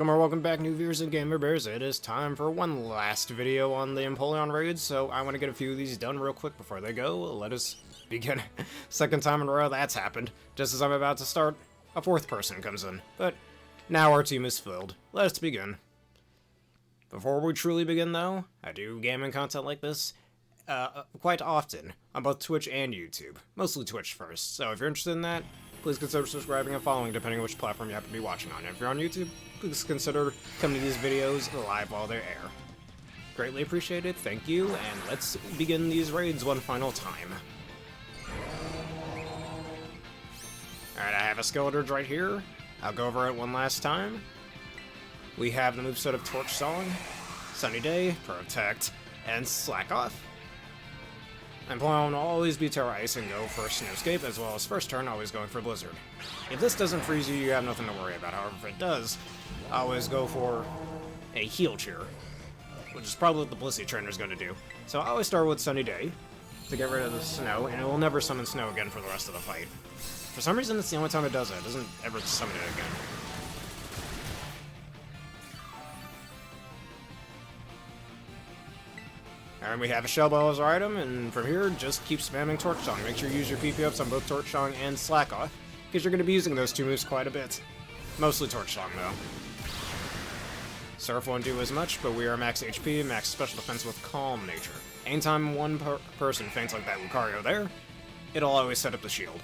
Welcome back, new viewers and gamer bears. It is time for one last video on the Empoleon raid, so I want to get a few of these done real quick before they go. Let us begin. Second time in a row that's happened. Just as I'm about to start, a fourth person comes in. But now our team is filled. Let us begin. Before we truly begin, though, I do gaming content like this quite often on both Twitch and YouTube. Mostly Twitch first, so if you're interested in that, please consider subscribing and following depending on which platform you happen to be watching on. If you're on YouTube, please consider coming to these videos live while they air. Greatly appreciated, thank you, and let's begin these raids one final time. Alright, I have a Skeldridge right here. I'll go over it one last time. We have the moveset of Torch Song, Sunny Day, Protect, and Slack Off. Empoleon will always be Tera Ice and go for Snowscape, as well as first turn always going for Blizzard. If this doesn't freeze you, you have nothing to worry about. However, if it does, always go for a Heal Cheer, which is probably what the Blissey trainer is going to do. So I always start with Sunny Day to get rid of the snow, and it will never summon snow again for the rest of the fight. For some reason, it's the only time it does it. It doesn't ever summon it again. And we have a Shell Bell as our item, and from here, just keep spamming Torch Song. Make sure you use your PP ups on both Torch Song and Slack Off, because you're going to be using those two moves quite a bit. Mostly Torch Song, though. Surf won't do as much, but we are max HP, max special defense with Calm Nature. Anytime one person faints like that Lucario there, it'll always set up the shield.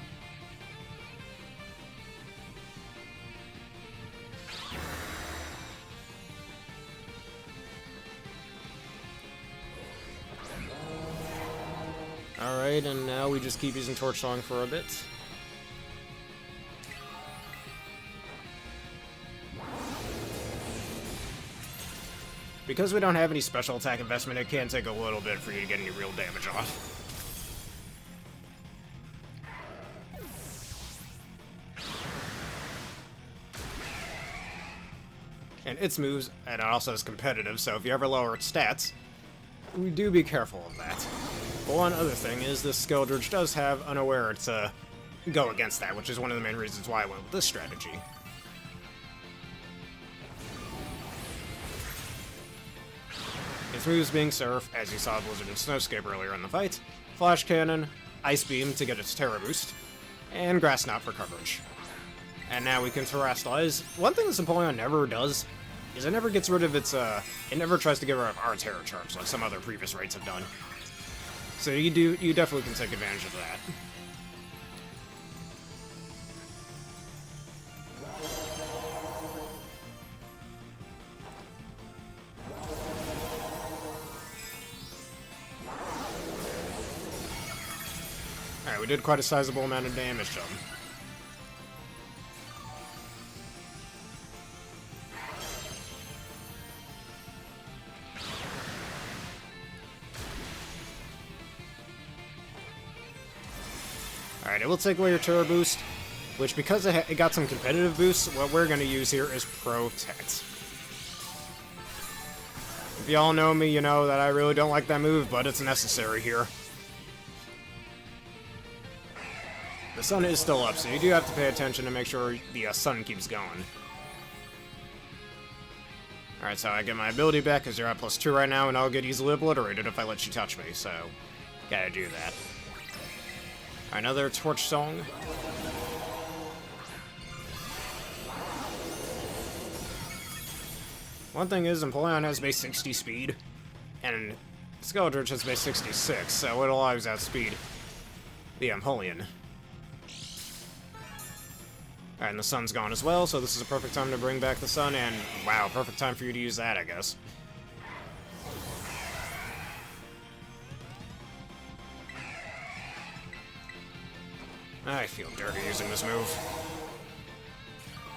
Alright, and now we just keep using Torch Song for a bit. Because we don't have any special attack investment, it can take a little bit for you to get any real damage off. And its moves, and it also is competitive, so if you ever lower its stats, we do be careful of that. But one other thing is this Skeldridge does have Unaware to go against that, which is one of the main reasons why I went with this strategy. Its moves being Surf, as you saw Blizzard and Snowscape earlier in the fight, Flash Cannon, Ice Beam to get its Terra boost, and Grass Knot for coverage. And now we can Terastallize. One thing this Empoleon never does is it never gets rid of its, it never tries to get rid of our Terra Charge like some other previous raids have done. So you definitely can take advantage of that. Alright, we did quite a sizable amount of damage to him. Alright, it will take away your Terra boost, which because it got some competitive boosts, what we're going to use here is Protect. If y'all know me, you know that I really don't like that move, but it's necessary here. The sun is still up, so you do have to pay attention to make sure the sun keeps going. Alright, so I get my ability back because you're at +2 right now, and I'll get easily obliterated if I let you touch me, so gotta do that. Another Torch Song. One thing is, Empoleon has base 60 speed, and Skeldridge has base 66, so it'll always outspeed the Empoleon. Alright, and the sun's gone as well, so this is a perfect time to bring back the sun, and wow, perfect time for you to use that, I guess. I feel dirty using this move.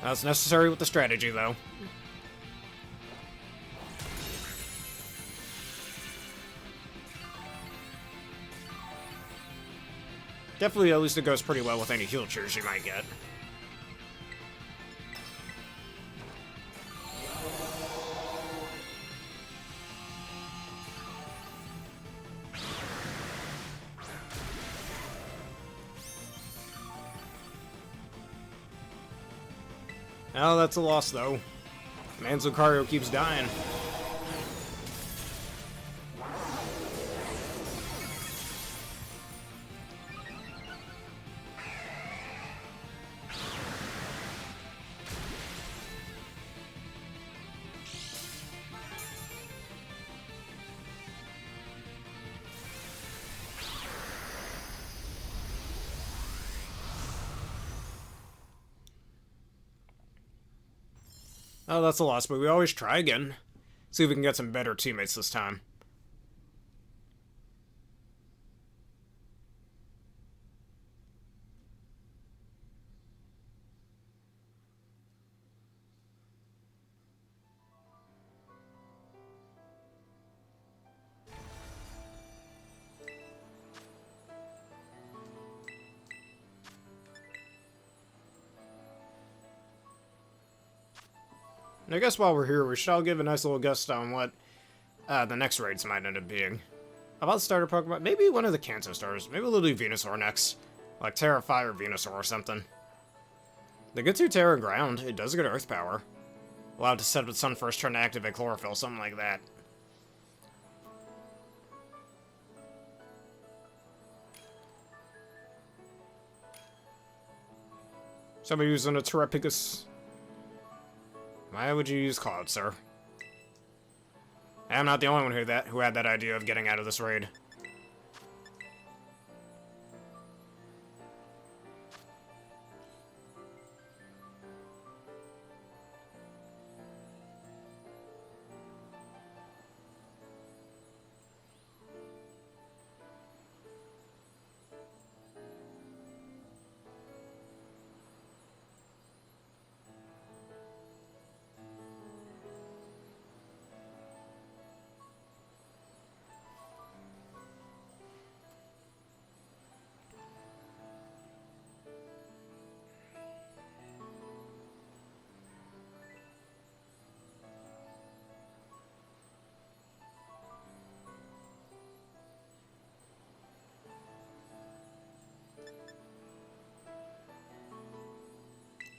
That's necessary with the strategy, though. Definitely, at least it goes pretty well with any heal cheers you might get. Oh, that's a loss, though. Man, Lucario keeps dying. Oh, that's a loss, but we always try again. See if we can get some better teammates this time. And I guess while we're here, we should all give a nice little guess on what the next raids might end up being. About starter Pokemon, maybe one of the Kanto stars. Maybe we'll do Venusaur next. Like Terra Fire Venusaur or something. The good to Terra Ground, it does get Earth Power. Allowed to set up its Sun first turn to activate Chlorophyll, something like that. Somebody using a Terrapicus. Why would you use Cloud, sir? I'm not the only one who had that idea of getting out of this raid.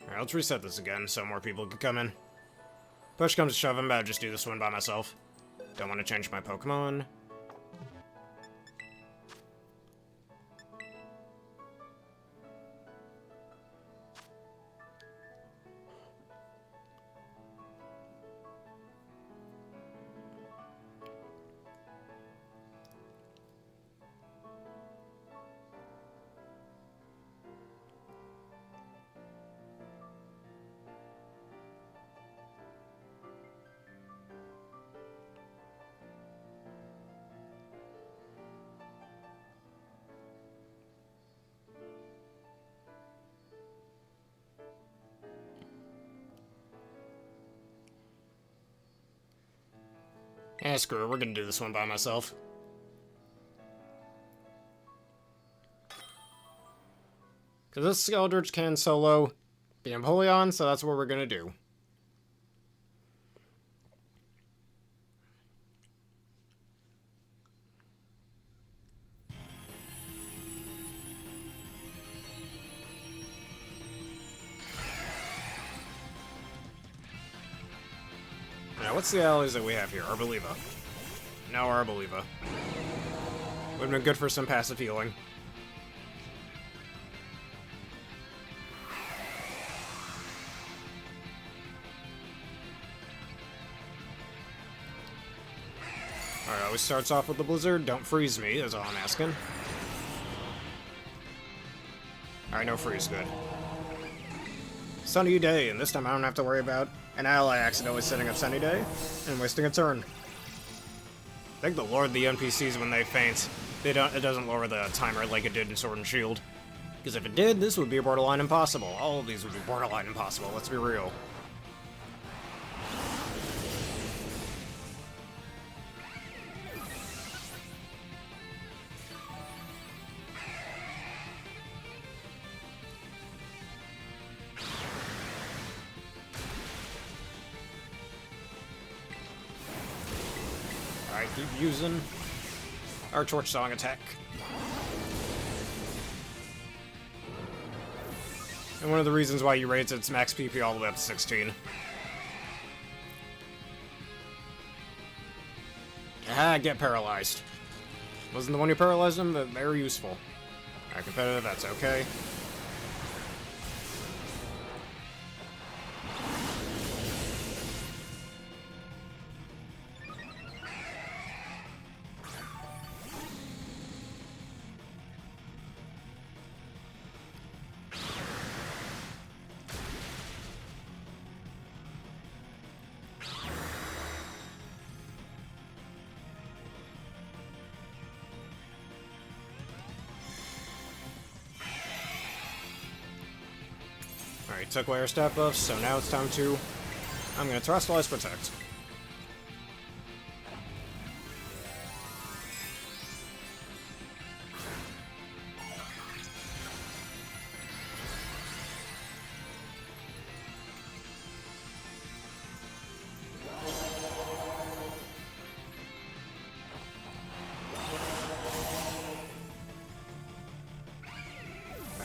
Alright, let's reset this again so more people can come in. Push comes to shove, I'm about to just do this one by myself. Don't want to change my Pokemon. Eh, screw it, we're gonna do this one by myself. Because this Skeldritch can solo the Empoleon, so that's what we're gonna do. Now, what's the allies that we have here? Arboliva. No Arboliva. Would've been good for some passive healing. Alright, always starts off with the Blizzard. Don't freeze me, is all I'm asking. Alright, no freeze, good. Sunny Day, and this time I don't have to worry about an ally accidentally setting up Sunny Day and wasting a turn. Thank the Lord the NPCs, when they faint, it doesn't lower the timer like it did in Sword and Shield. Because if it did, this would be borderline impossible. All of these would be borderline impossible, let's be real. Alright, keep using our Torch Song attack. And one of the reasons why you raise its max PP all the way up to 16. Ah, get paralyzed. Wasn't the one who paralyzed him, but very useful. Alright, competitive, that's okay. Alright, took away our stat buffs, so now it's time to... I'm gonna Terrestrialize Protect.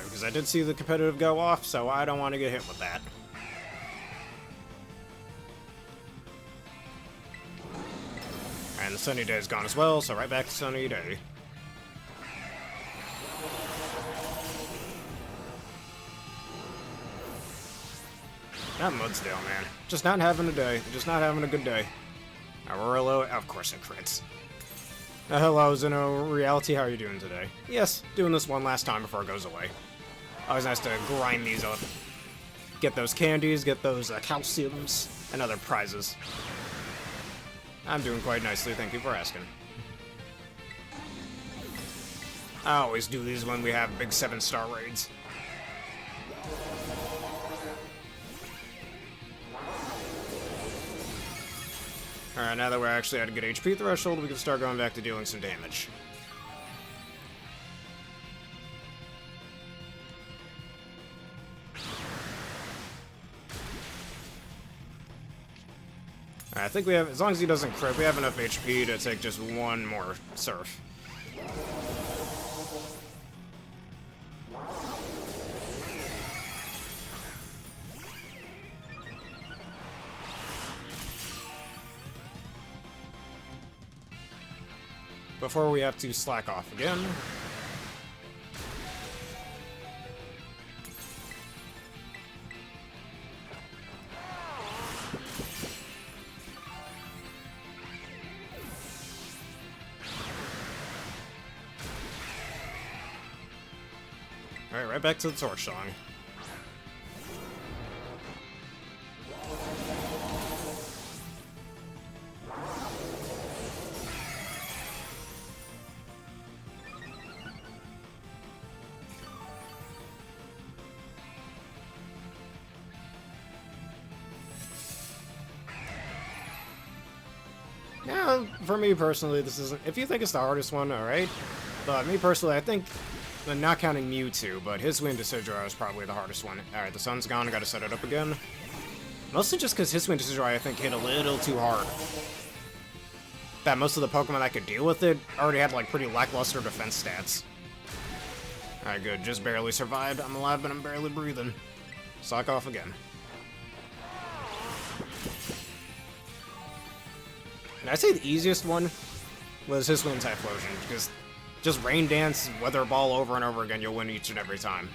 Because I did see the competitive go off, so I don't want to get hit with that. And the sunny day is gone as well, so right back to sunny day. That Mudsdale, man. Just not having a day. Just not having a good day. Aurora, of course it crits. Hello, Zeno Reality, how are you doing today? Yes, doing this one last time before it goes away. Always nice to grind these up. Get those candies, get those calciums, and other prizes. I'm doing quite nicely, thank you for asking. I always do these when we have big 7-star raids. Alright, now that we're actually at a good HP threshold, we can start going back to dealing some damage. I think we have, as long as he doesn't crit, we have enough HP to take just one more surf. Before we have to slack off again. Alright, right back to the Torch Song. Yeah, for me personally, this isn't... If you think it's the hardest one, alright. But me personally, I think... Not counting Mewtwo, but his Wind Decidueye is probably the hardest one. Alright, the sun's gone, I gotta set it up again. Mostly just because his Wind Decidueye, I think, hit a little too hard. That most of the Pokemon that could deal with it already had, like, pretty lackluster defense stats. Alright, good. Just barely survived. I'm alive, but I'm barely breathing. Sock off again. And I'd say the easiest one was his Wind Typhlosion, because just Rain Dance, Weather Ball over and over again, you'll win each and every time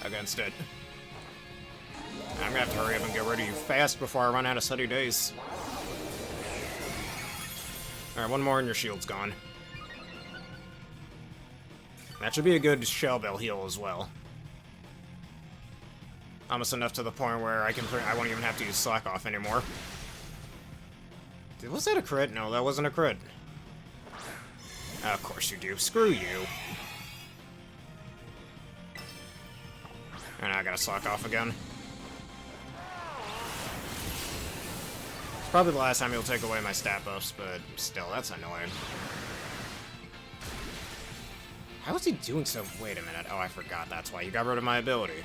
against it. I'm gonna have to hurry up and get rid of you fast before I run out of sunny days. Alright, one more and your shield's gone. That should be a good Shell Bell heal as well. Almost enough to the point where I won't even have to use Slack Off anymore. Was that a crit? No, that wasn't a crit. Of course you do. Screw you. And I gotta Slack Off again. It's probably the last time he'll take away my stat buffs, but still, that's annoying. How is he doing so? Wait a minute. Oh, I forgot. That's why you got rid of my ability.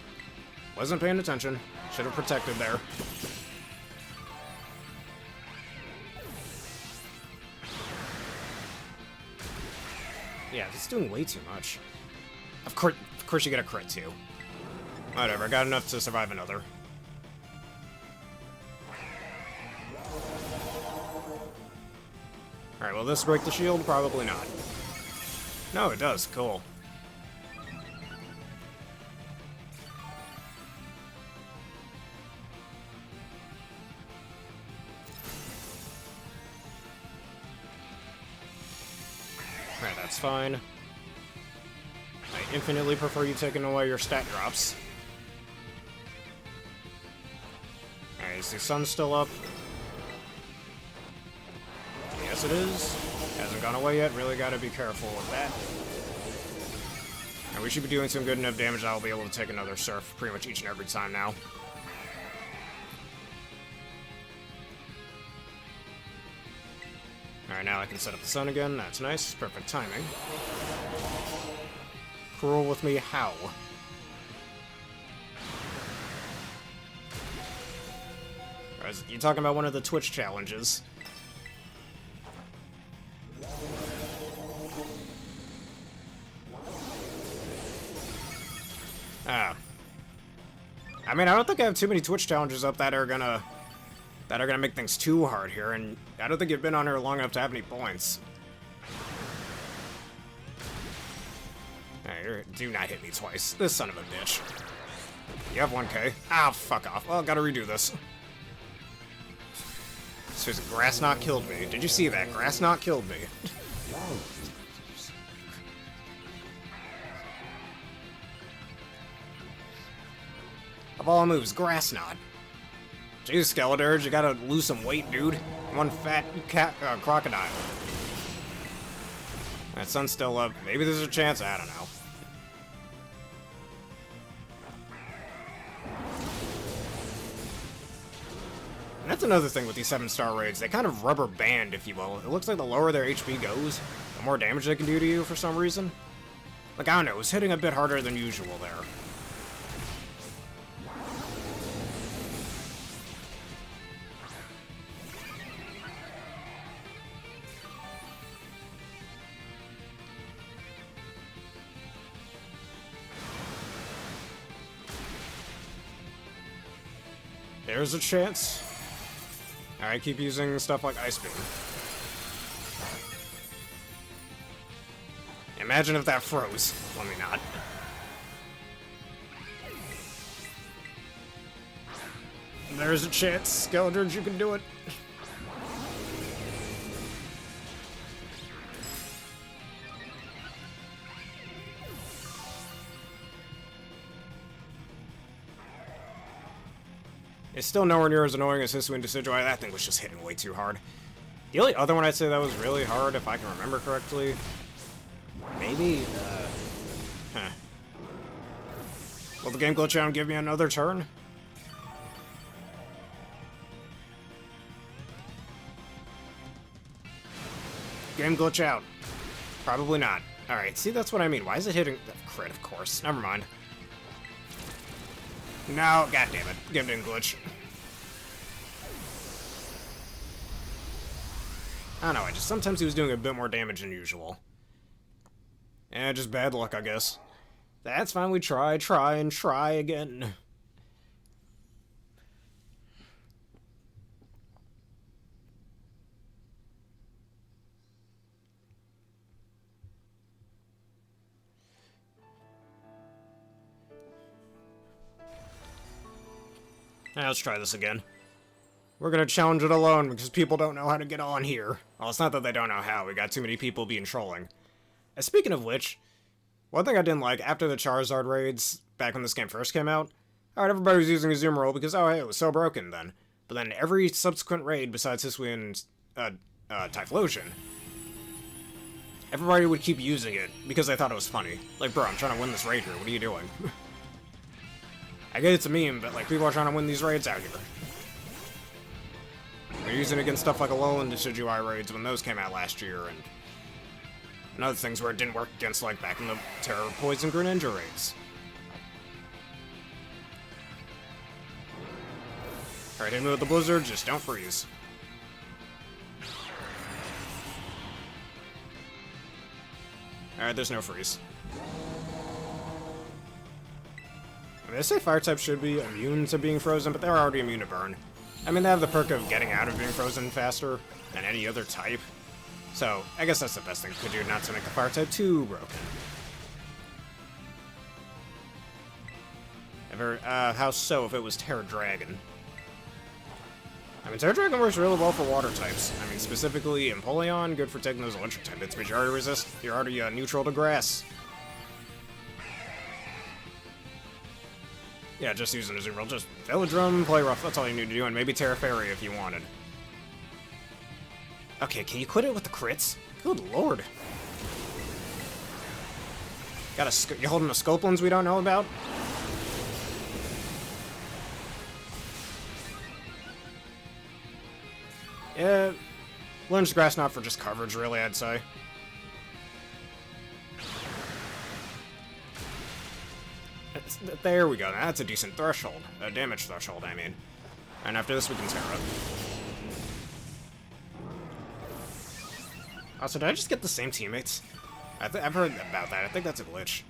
Wasn't paying attention. Should have protected there. Yeah, it's doing way too much. Of course you get a crit too. Whatever, got enough to survive another. Alright, will this break the shield? Probably not. No, it does. Cool. Alright, that's fine. I infinitely prefer you taking away your stat drops. Alright, is the sun still up? Yes, it is. Hasn't gone away yet. Really gotta be careful with that. And we should be doing some good enough damage that I'll be able to take another surf pretty much each and every time now. Alright, now I can set up the sun again. That's nice. Perfect timing. Cruel with me, how? You're talking about one of the Twitch challenges. Ah. I mean, I don't think I have too many Twitch challenges up that are gonna make things too hard here, and I don't think you've been on here long enough to have any points. Alright, do not hit me twice. This son of a bitch. You have 1k. Ah, fuck off. Well, gotta redo this. Seriously, Grass Knot killed me. Did you see that? Grass Knot killed me. Of all moves, Grass Knot. Jeez, Skeledirge, you gotta lose some weight, dude. One fat crocodile. That sun's still up. Maybe there's a chance. I don't know. And that's another thing with these 7-star raids. They kind of rubber band, if you will. It looks like the lower their HP goes, the more damage they can do to you for some reason. Like, I don't know, it was hitting a bit harder than usual there. There's a chance. Alright, keep using stuff like Ice Beam. Imagine if that froze. Let me not. There's a chance, Skeledirge, you can do it. It's still nowhere near as annoying as Hisuian Decidueye. That thing was just hitting way too hard. The only other one I'd say that was really hard, if I can remember correctly, maybe, Will the game glitch out and give me another turn? Game glitch out. Probably not. Alright, see, that's what I mean. Why is it hitting... Crit, of course. Never mind. No, god damn it. Game didn't glitch. I don't know, sometimes he was doing a bit more damage than usual. Eh, just bad luck, I guess. That's fine, we try and try again. Now let's try this again. We're gonna challenge it alone because people don't know how to get on here. Well, it's not that they don't know how, we got too many people being trolling. And speaking of which, one thing I didn't like after the Charizard raids, back when this game first came out, alright, everybody was using a zoom roll because, oh hey, it was so broken then. But then every subsequent raid besides Hisuian Typhlosion, everybody would keep using it because they thought it was funny. Like, bro, I'm trying to win this raid here, what are you doing? I get it's a meme, but like, people are trying to win these raids out here. They're using it against stuff like Alolan Decidueye raids when those came out last year, and other things where it didn't work against, like, back in the Tera Poison Greninja raids. Alright, hit me with the Blizzard, just don't freeze. Alright, there's no freeze. I mean, they say fire types should be immune to being frozen, but they're already immune to burn. I mean, they have the perk of getting out of being frozen faster than any other type. So, I guess that's the best thing we could do, not to make the fire type too broken. How so if it was Tera Dragon? I mean, Tera Dragon works really well for water types. I mean, specifically Empoleon, good for taking those electric type hits, but you're already neutral to grass. Yeah, just using a Azumarill, just Village Drum, play rough, that's all you need to do, and maybe Terra Fairy if you wanted. Okay, can you quit it with the crits? Good lord. You holding a Scope we don't know about? Yeah, learns grass not for just coverage, really, I'd say. There we go, that's a decent threshold. A damage threshold, I mean. And after this, we can Terra. Also, did I just get the same teammates? I've heard about that. I think that's a glitch.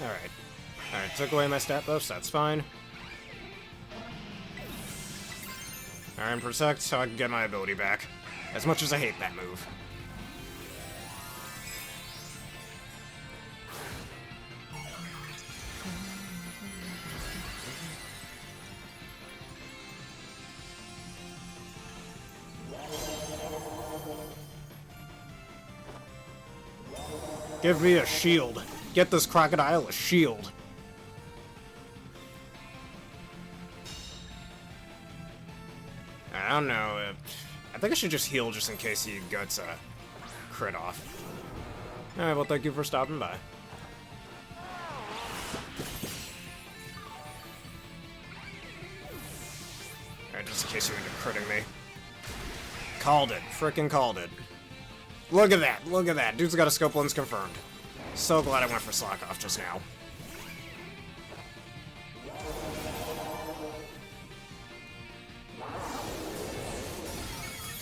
Alright, took away my stat buffs, that's fine. Alright, and Protect so I can get my ability back. As much as I hate that move. Give me a shield. Get this crocodile a shield. I don't know. I think I should just heal just in case he gets a crit off. Alright, well, thank you for stopping by. Alright, just in case you end up critting me. Called it. Frickin' called it. Look at that. Look at that. Dude's got a Scope Lens confirmed. So glad I went for Slack Off just now.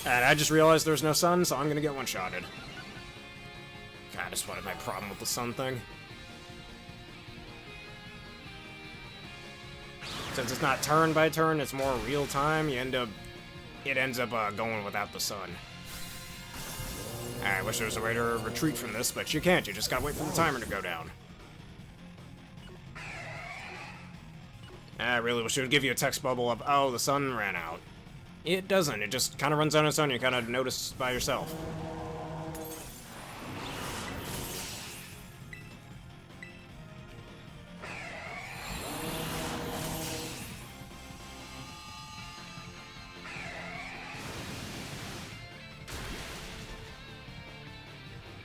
And I just realized there's no sun, so I'm gonna get one-shotted. God, that's what my problem with the sun thing. Since it's not turn by turn, it's more real time, it ends up going without the sun. I wish there was a way to retreat from this, but you can't. You just gotta wait for the timer to go down. I really wish it would give you a text bubble of, oh, the sun ran out. It doesn't. It just kind of runs on its own. You kind of notice by yourself.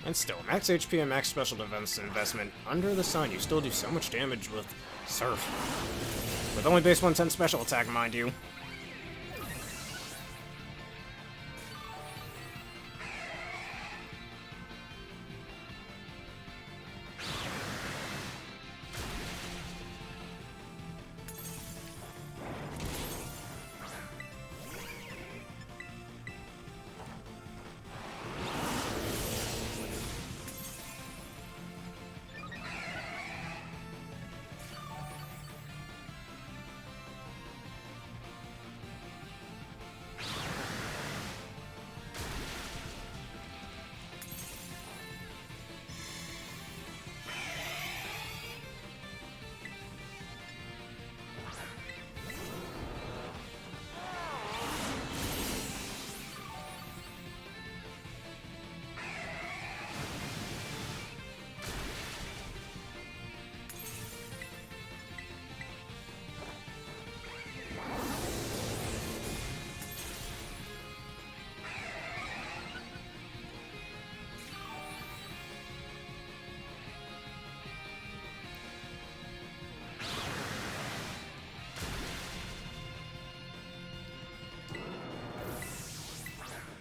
And still, max HP and max special defense investment under the sun. You still do so much damage with Surf. With only base 110 special attack, mind you.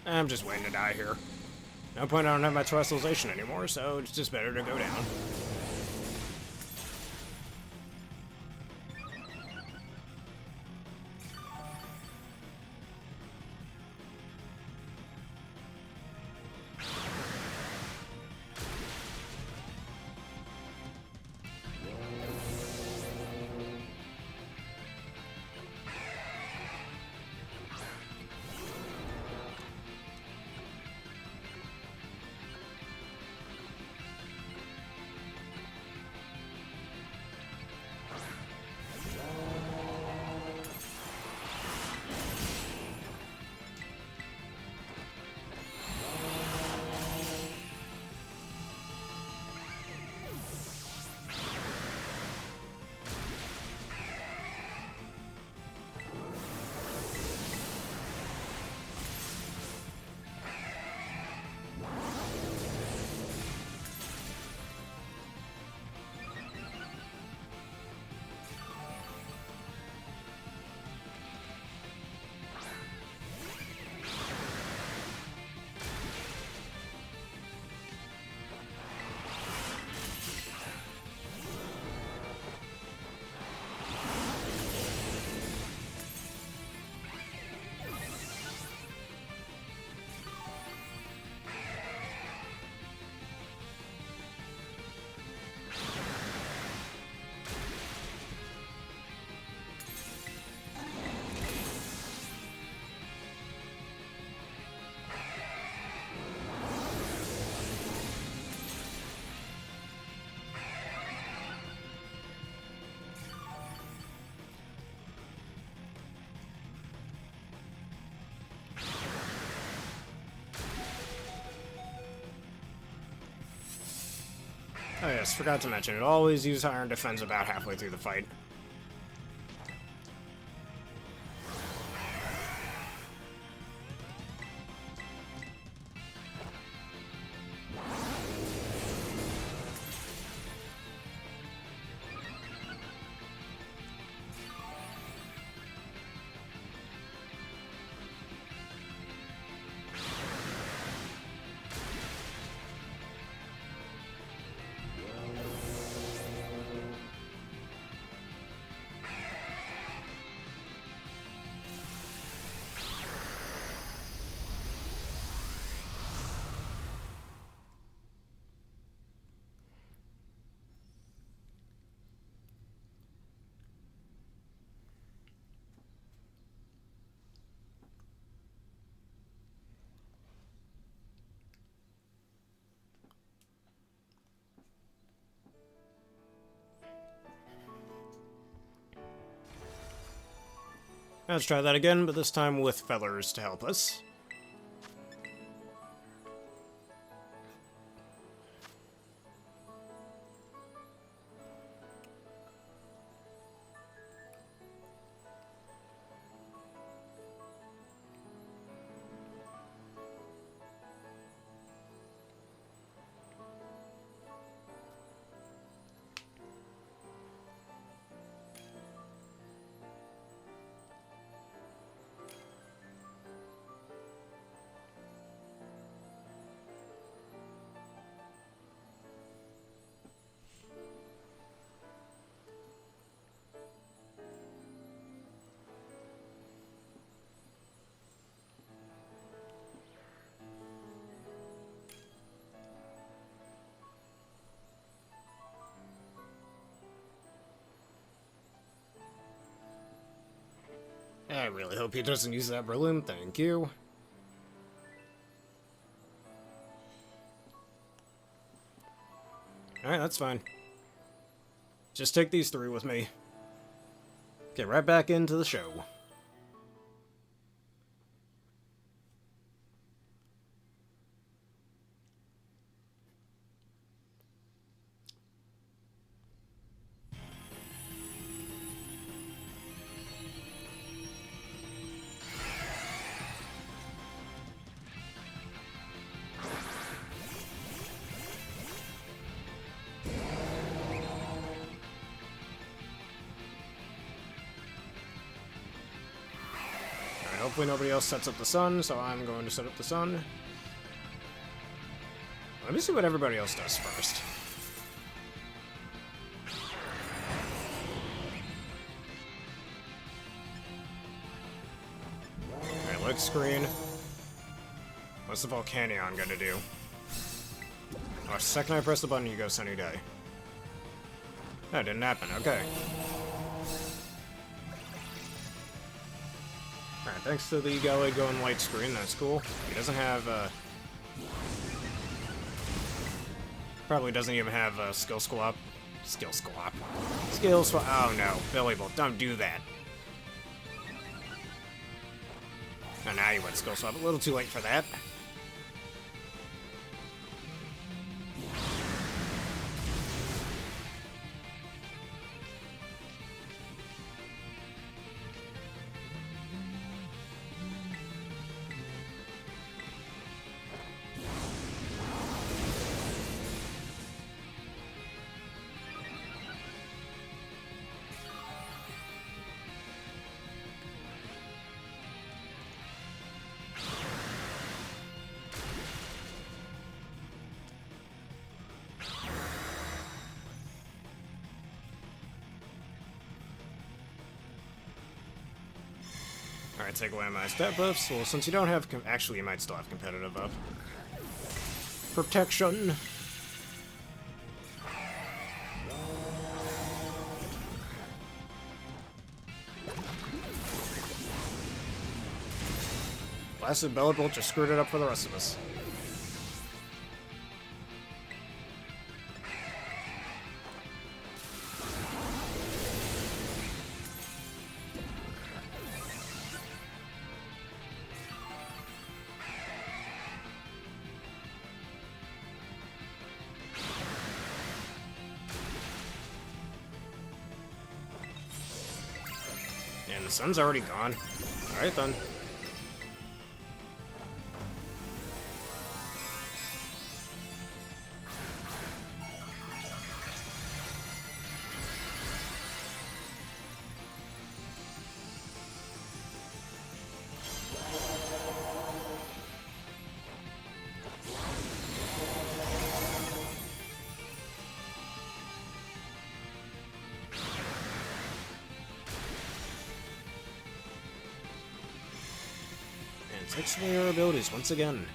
I'm just waiting to die here. No point, I don't have my terrestrialization anymore, so it's just better to go down. Oh yes, forgot to mention it. Always use Iron Defense about halfway through the fight. Let's try that again, but this time with feathers to help us. I really hope he doesn't use that balloon, thank you. Alright, that's fine. Just take these three with me. Get right back into the show. Hopefully nobody else sets up the sun, so I'm going to set up the sun. Let me see what everybody else does first. Alright, light screen. What's the Volcanion gonna do? Oh, second I press the button, you go Sunny Day. That didn't happen, okay. Alright, thanks to the Gallade going light screen, that's cool. He doesn't have, probably doesn't even have skill swap. Skill swap. Skill swap. Oh no, Billy Bolt, don't do that. Oh, now you went skill swap. A little too late for that. Alright, take away my stat buffs. Well, since you don't have... Actually, you might still have competitive up. Protection. Blasted Bellet Bolt just screwed it up for the rest of us. sun's already gone. Alright then. Takes away our abilities once again.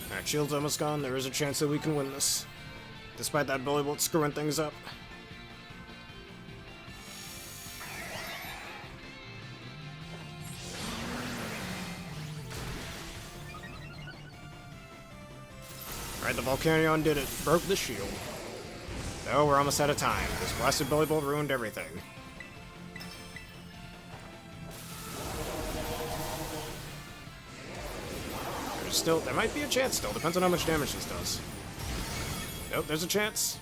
Alright, shield's almost gone. There is a chance that we can win this. Despite that bully bolt screwing things up. Alright, the Volcanion did it. Broke the shield. Oh, we're almost out of time. This blasted bully bolt ruined everything. Still, there might be a chance still. Depends on how much damage this does. Nope, there's a chance.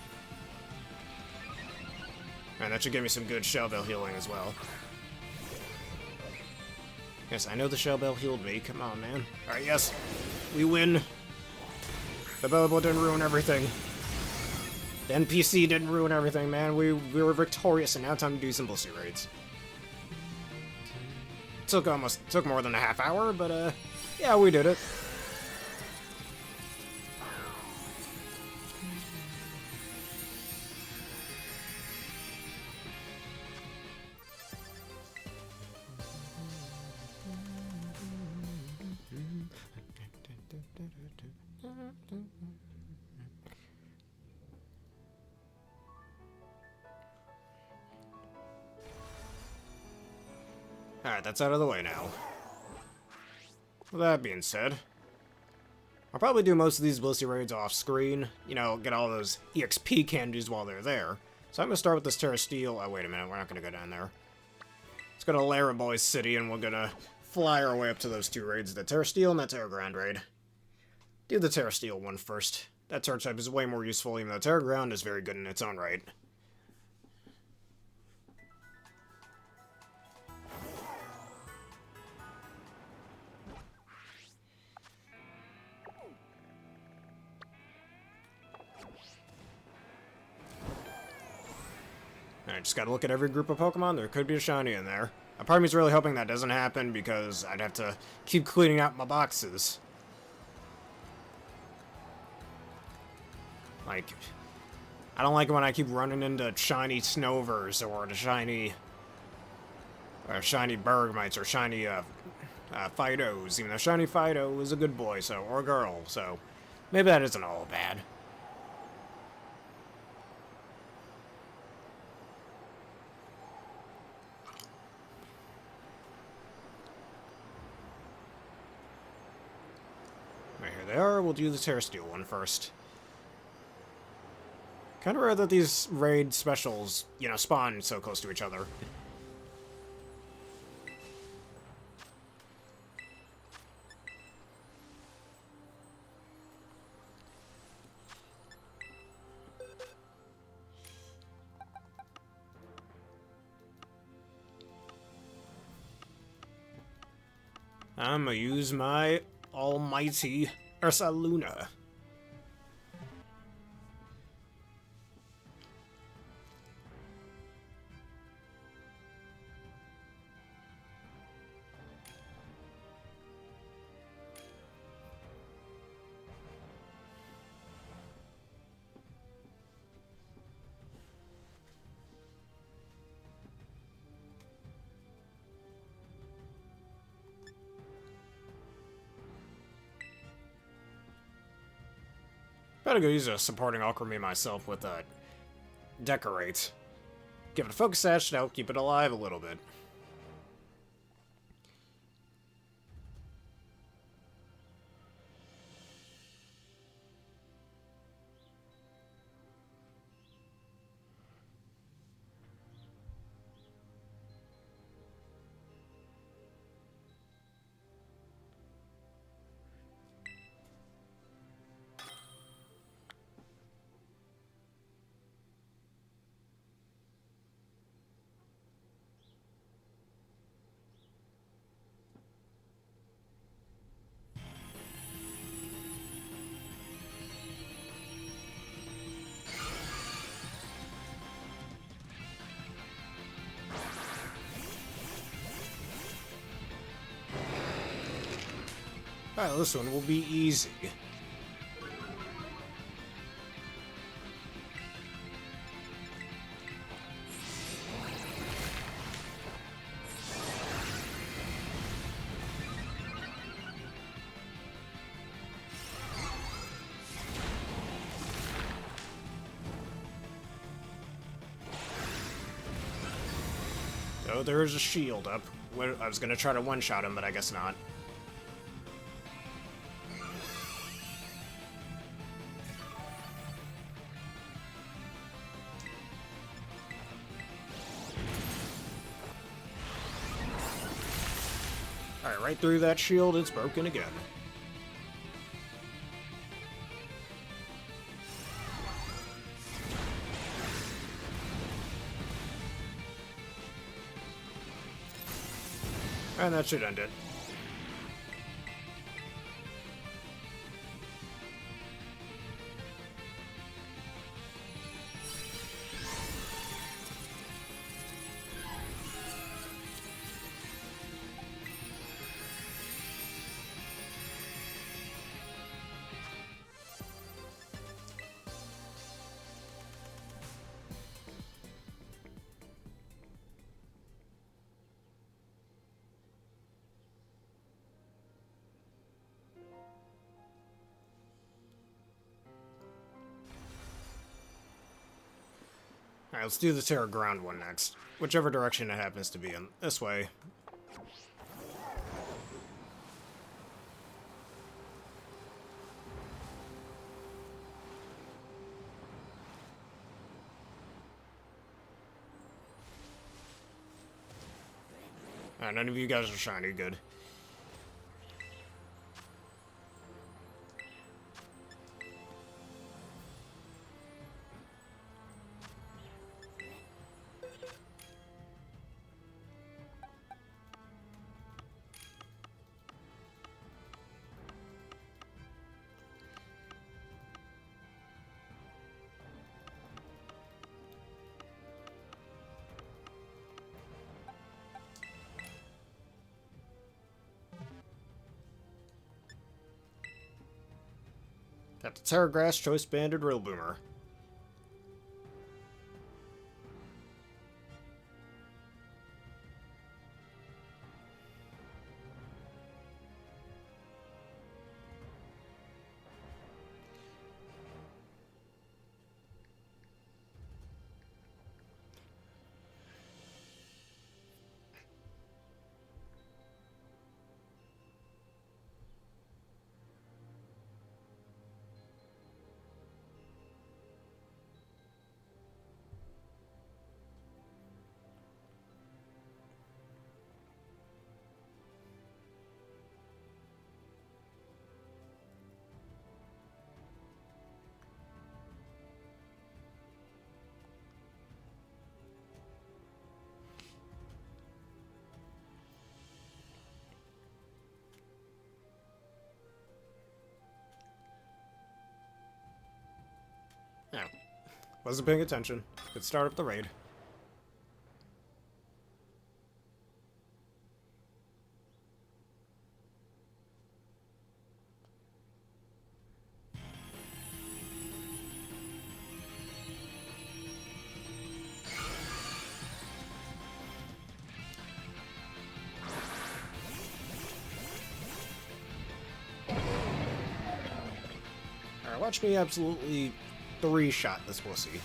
And that should give me some good Shell Bell healing as well. Yes, I know the Shell Bell healed me. Come on, man. Alright, yes. We win. The Belly Bolt didn't ruin everything. The NPC didn't ruin everything, man. We were victorious, and now time to do some Blissey raids. Took more than a half hour, but yeah, we did it. Alright, that's out of the way now. With that being said, I'll probably do most of these Blissey raids off screen. You know, get all those EXP candies while they're there. So I'm gonna start with this Terra Steel. Oh, wait a minute, we're not gonna go down there. Let's go to Laraboy City and we're gonna fly our way up to those two raids, the Terra Steel and the Terra Ground raid. Do the Terra Steel one first. That Terra type is way more useful, even though Terra Ground is very good in its own right. Alright, just gotta look at every group of Pokemon. There could be a shiny in there. A part of me's really hoping that doesn't happen because I'd have to keep cleaning out my boxes. Like, I don't like it when I keep running into shiny Snovers or the shiny Bergmites or shiny Fidos, even though shiny Fido is a good boy, so, or girl, so maybe that isn't all bad. Right, here they are. We'll do the Terra Steel one first. Kind of rare that these raid specials, you know, spawn so close to each other. I'm gonna use my almighty Ursaluna. Gotta go use a supporting alchemy myself with Decorate. Give it a focus sash to help keep it alive a little bit. Alright, this one will be easy. Oh, there's a shield up. I was gonna try to one-shot him, but I guess not. Alright, right through that shield, it's broken again. And that should end it. Alright, let's do the Terra Ground one next. Whichever direction it happens to be in. This way. Alright, none of you guys are shiny, good. Got the Terra Grass Choice Banded Real Boomer. Yeah. Wasn't paying attention. Could start up the raid. watch me absolutely three-shot this Blissey.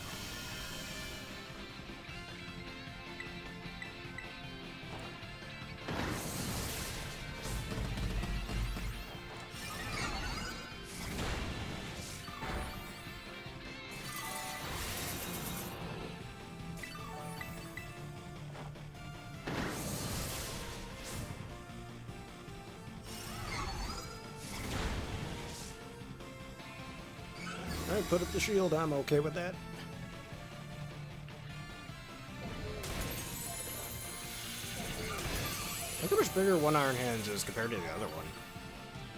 Alright, put up the shield, I'm okay with that. Look how much bigger one Iron Hands is compared to the other one.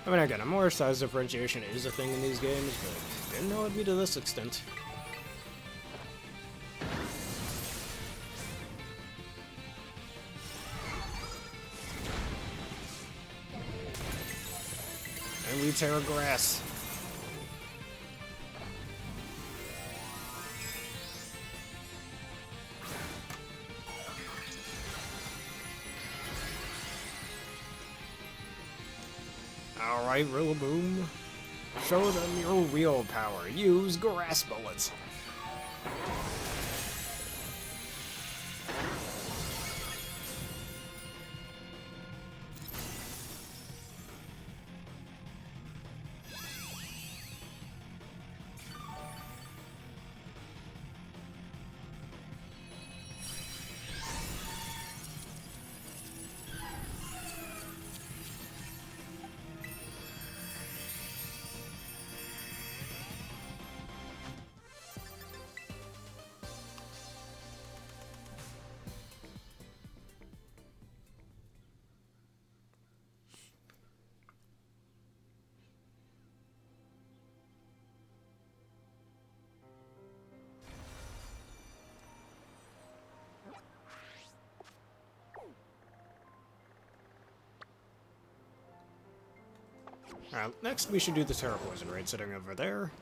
I mean, again, more size differentiation is a thing in these games, but didn't know it'd be to this extent. And we Tera Grass. Alright, Rillaboom. Show them your real power. Use Grass Bullets. Alright, next we should do the Tera Poison Raid sitting over there.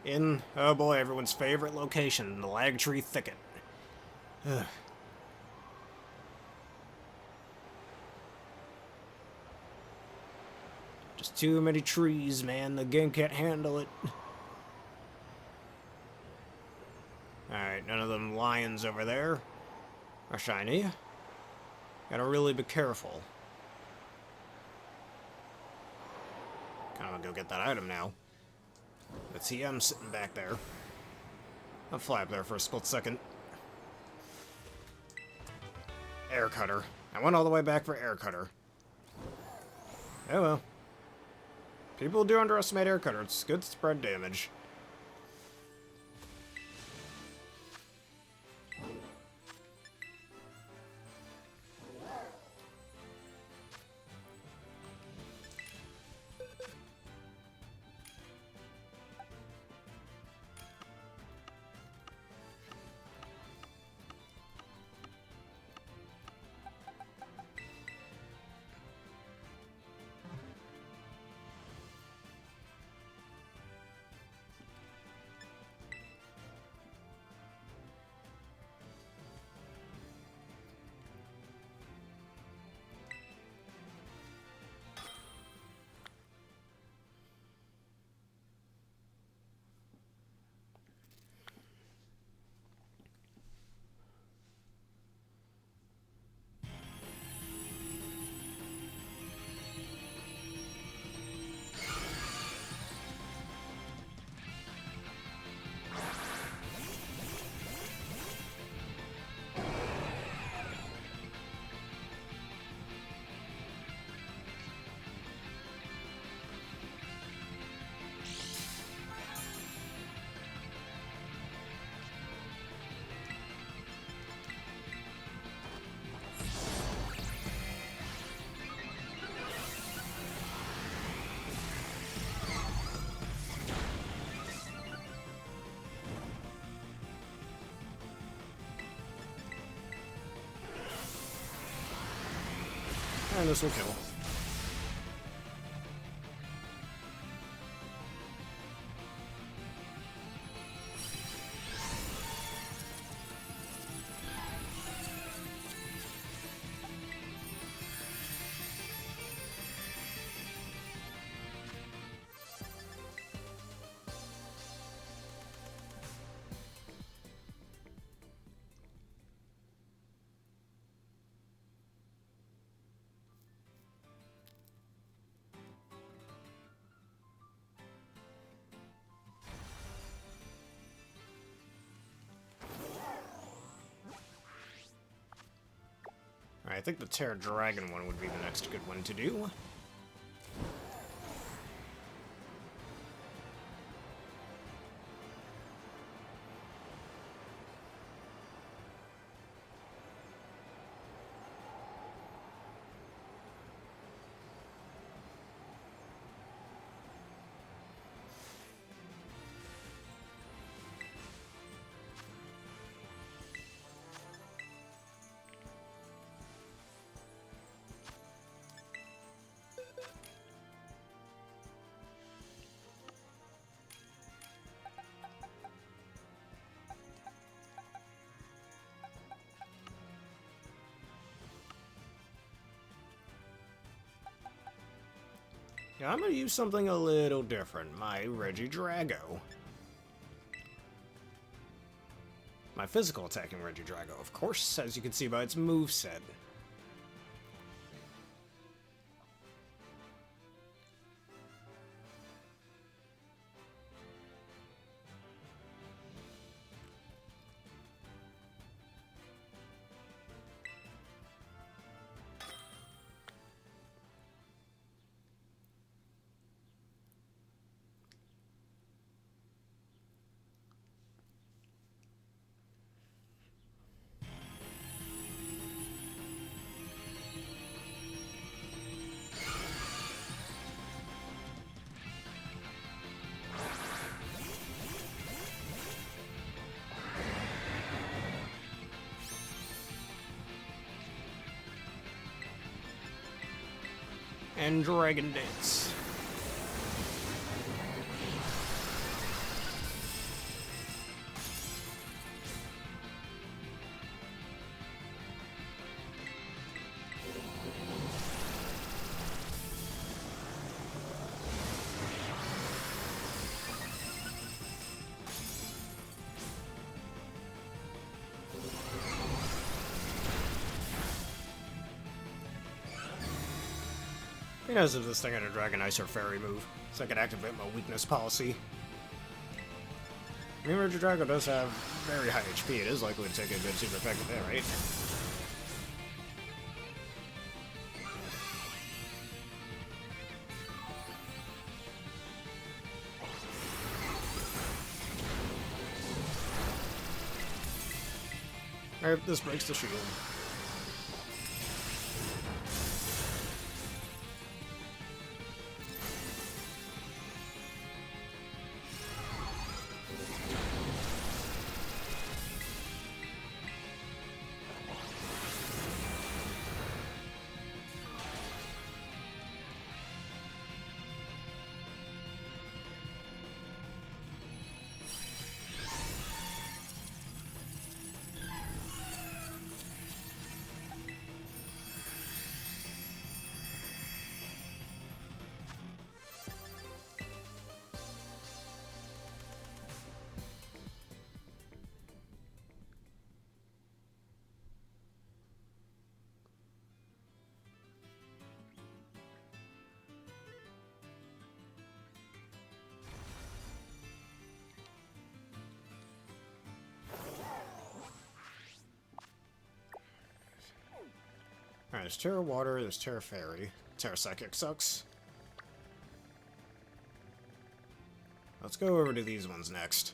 In, oh boy, everyone's favorite location, the Lag Tree Thicket. Ugh. Just too many trees, man. The game can't handle it. Alright, none of them lions over there are shiny. Gotta really be careful. Kinda wanna go get that item now. The TM sitting back there. I'll fly up there for a split second. Air Cutter. I went all the way back for Air Cutter. Oh well. People do underestimate Air Cutter. It's good spread damage. And this will kill. I think the Tera Dragon one would be the next good one to do. Yeah, I'm gonna use something a little different. My Regidrago. My physical attacking Regidrago, of course, as you can see by its moveset. And Dragon Dance. Who knows if this thing had a Dragon Ice or Fairy move, so I could activate my weakness policy. I mean, Regidrago does have very high HP. It is likely to take a good super effective hit, right? Alright, this breaks the shield. Alright, there's Tera Water, there's Tera Fairy. Tera Psychic sucks. Let's go over to these ones next.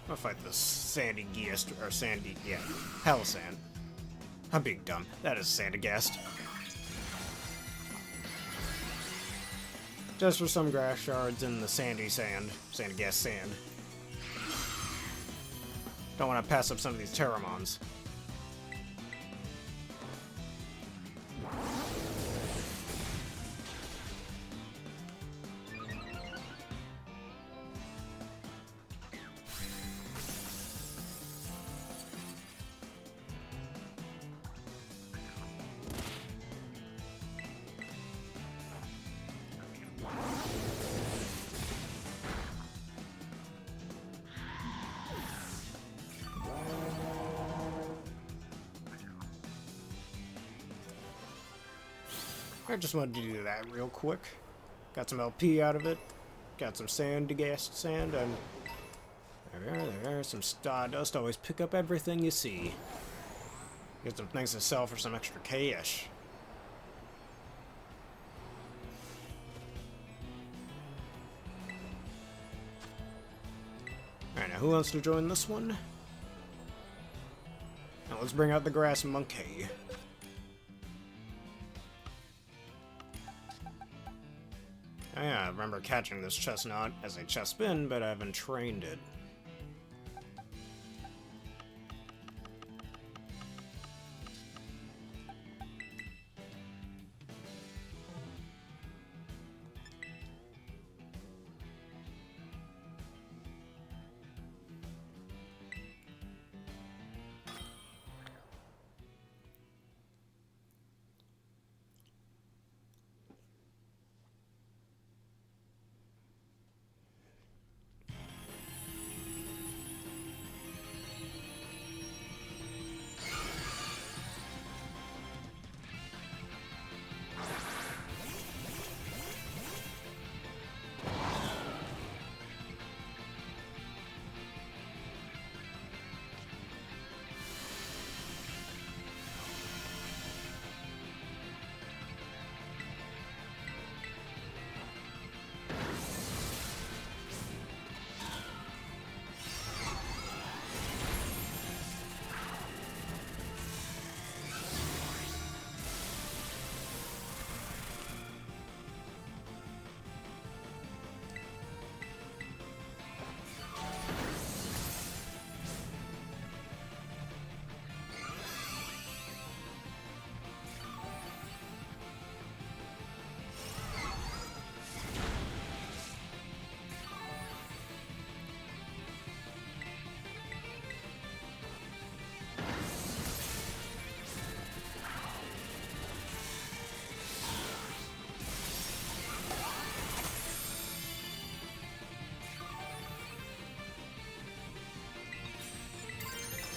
I'll fight this Sandy Geast, or Sandy, yeah, Hell Sand. I'm being dumb. That is Sandygast. Just for some grass shards in the sandy sand. Sandygast sand. Don't want to pass up some of these Terramons. I just wanted to do that real quick. Got some LP out of it. Got some sand, degassed sand, and there's some stardust. Always pick up everything you see. Get some things to sell for some extra cash. Alright, now who wants to join this one? Now let's bring out the grass monkey. Oh yeah, I remember catching this chestnut as a chest spin, but I haven't trained it.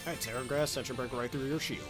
Alright, Tera Grass, that should break right through your shield.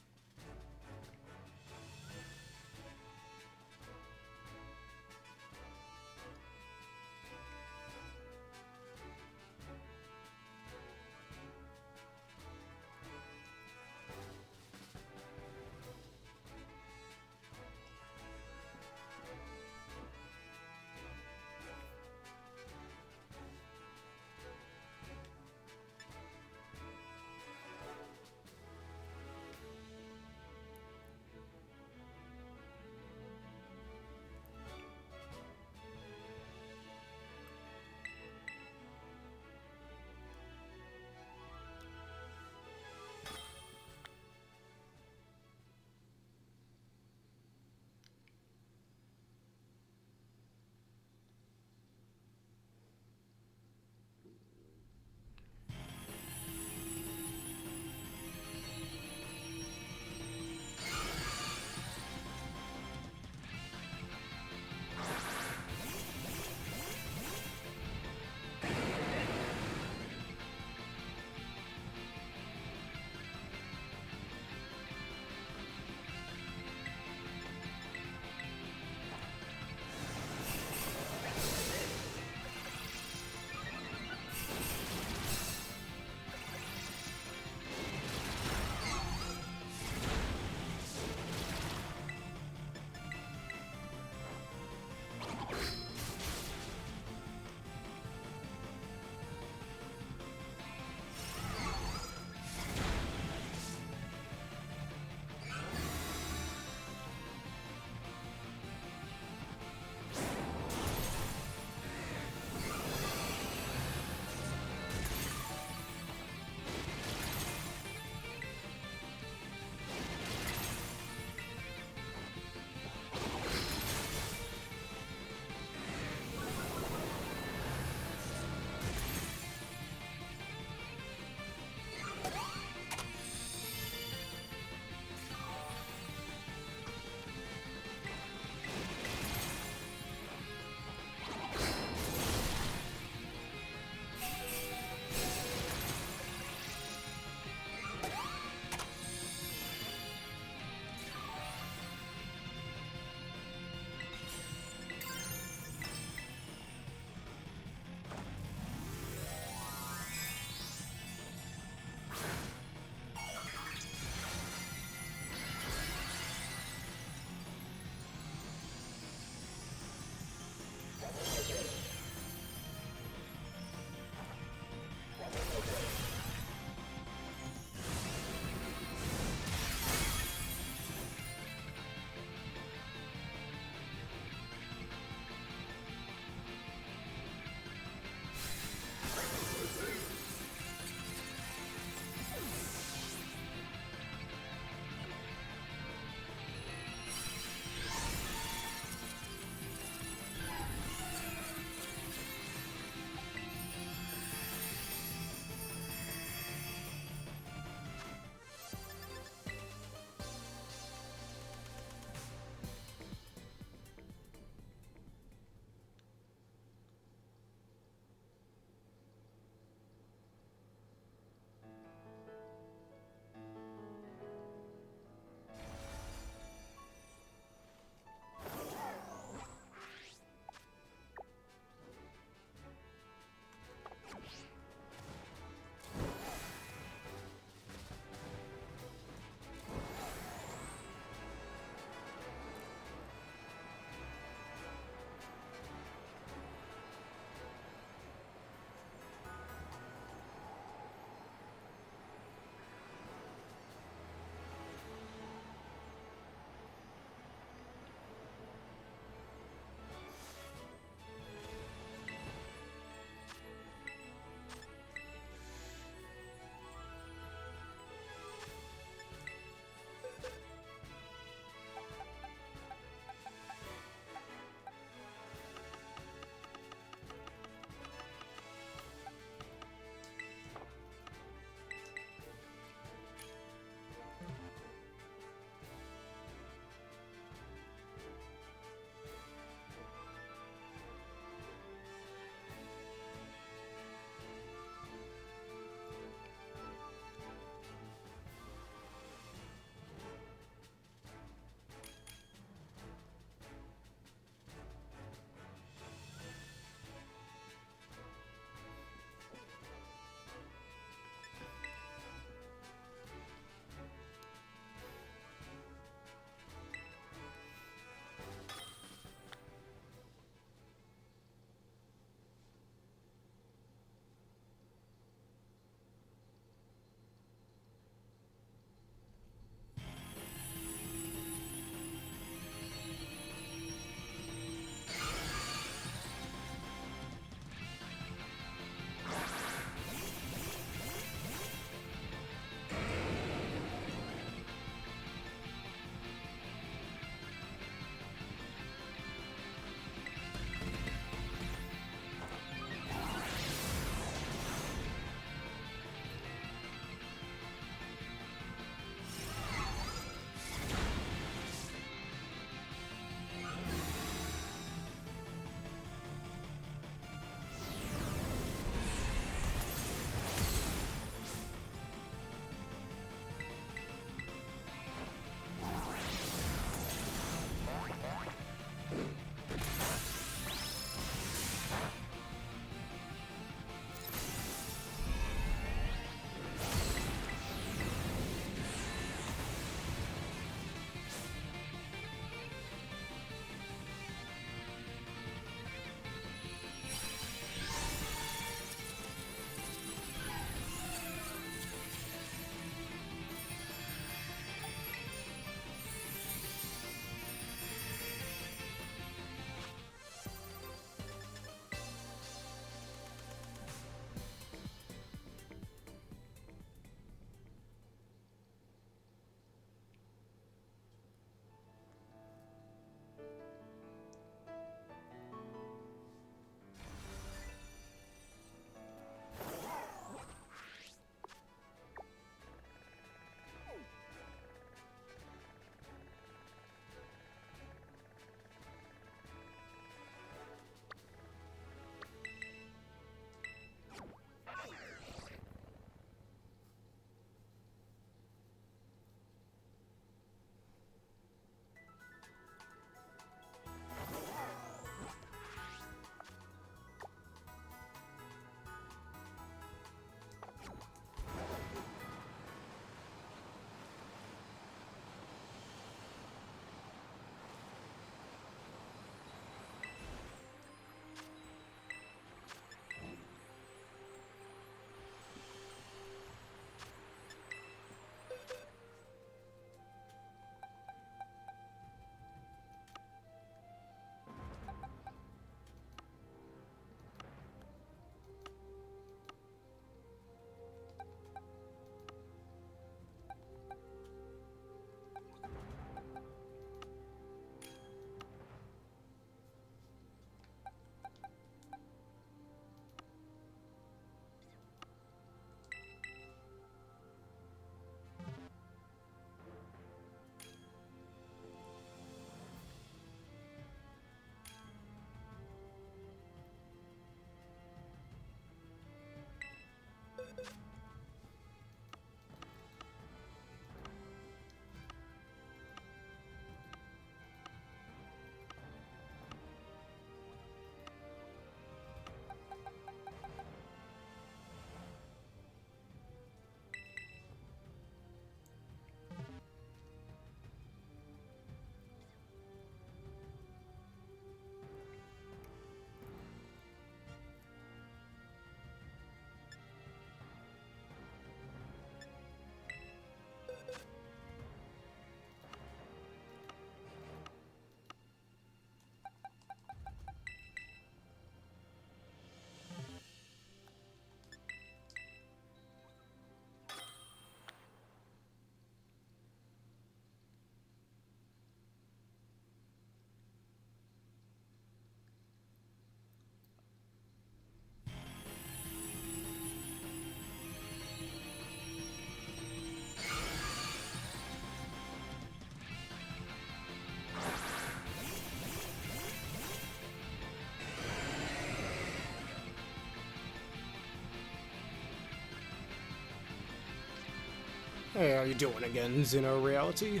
Hey, how you doing again, Xeno Reality?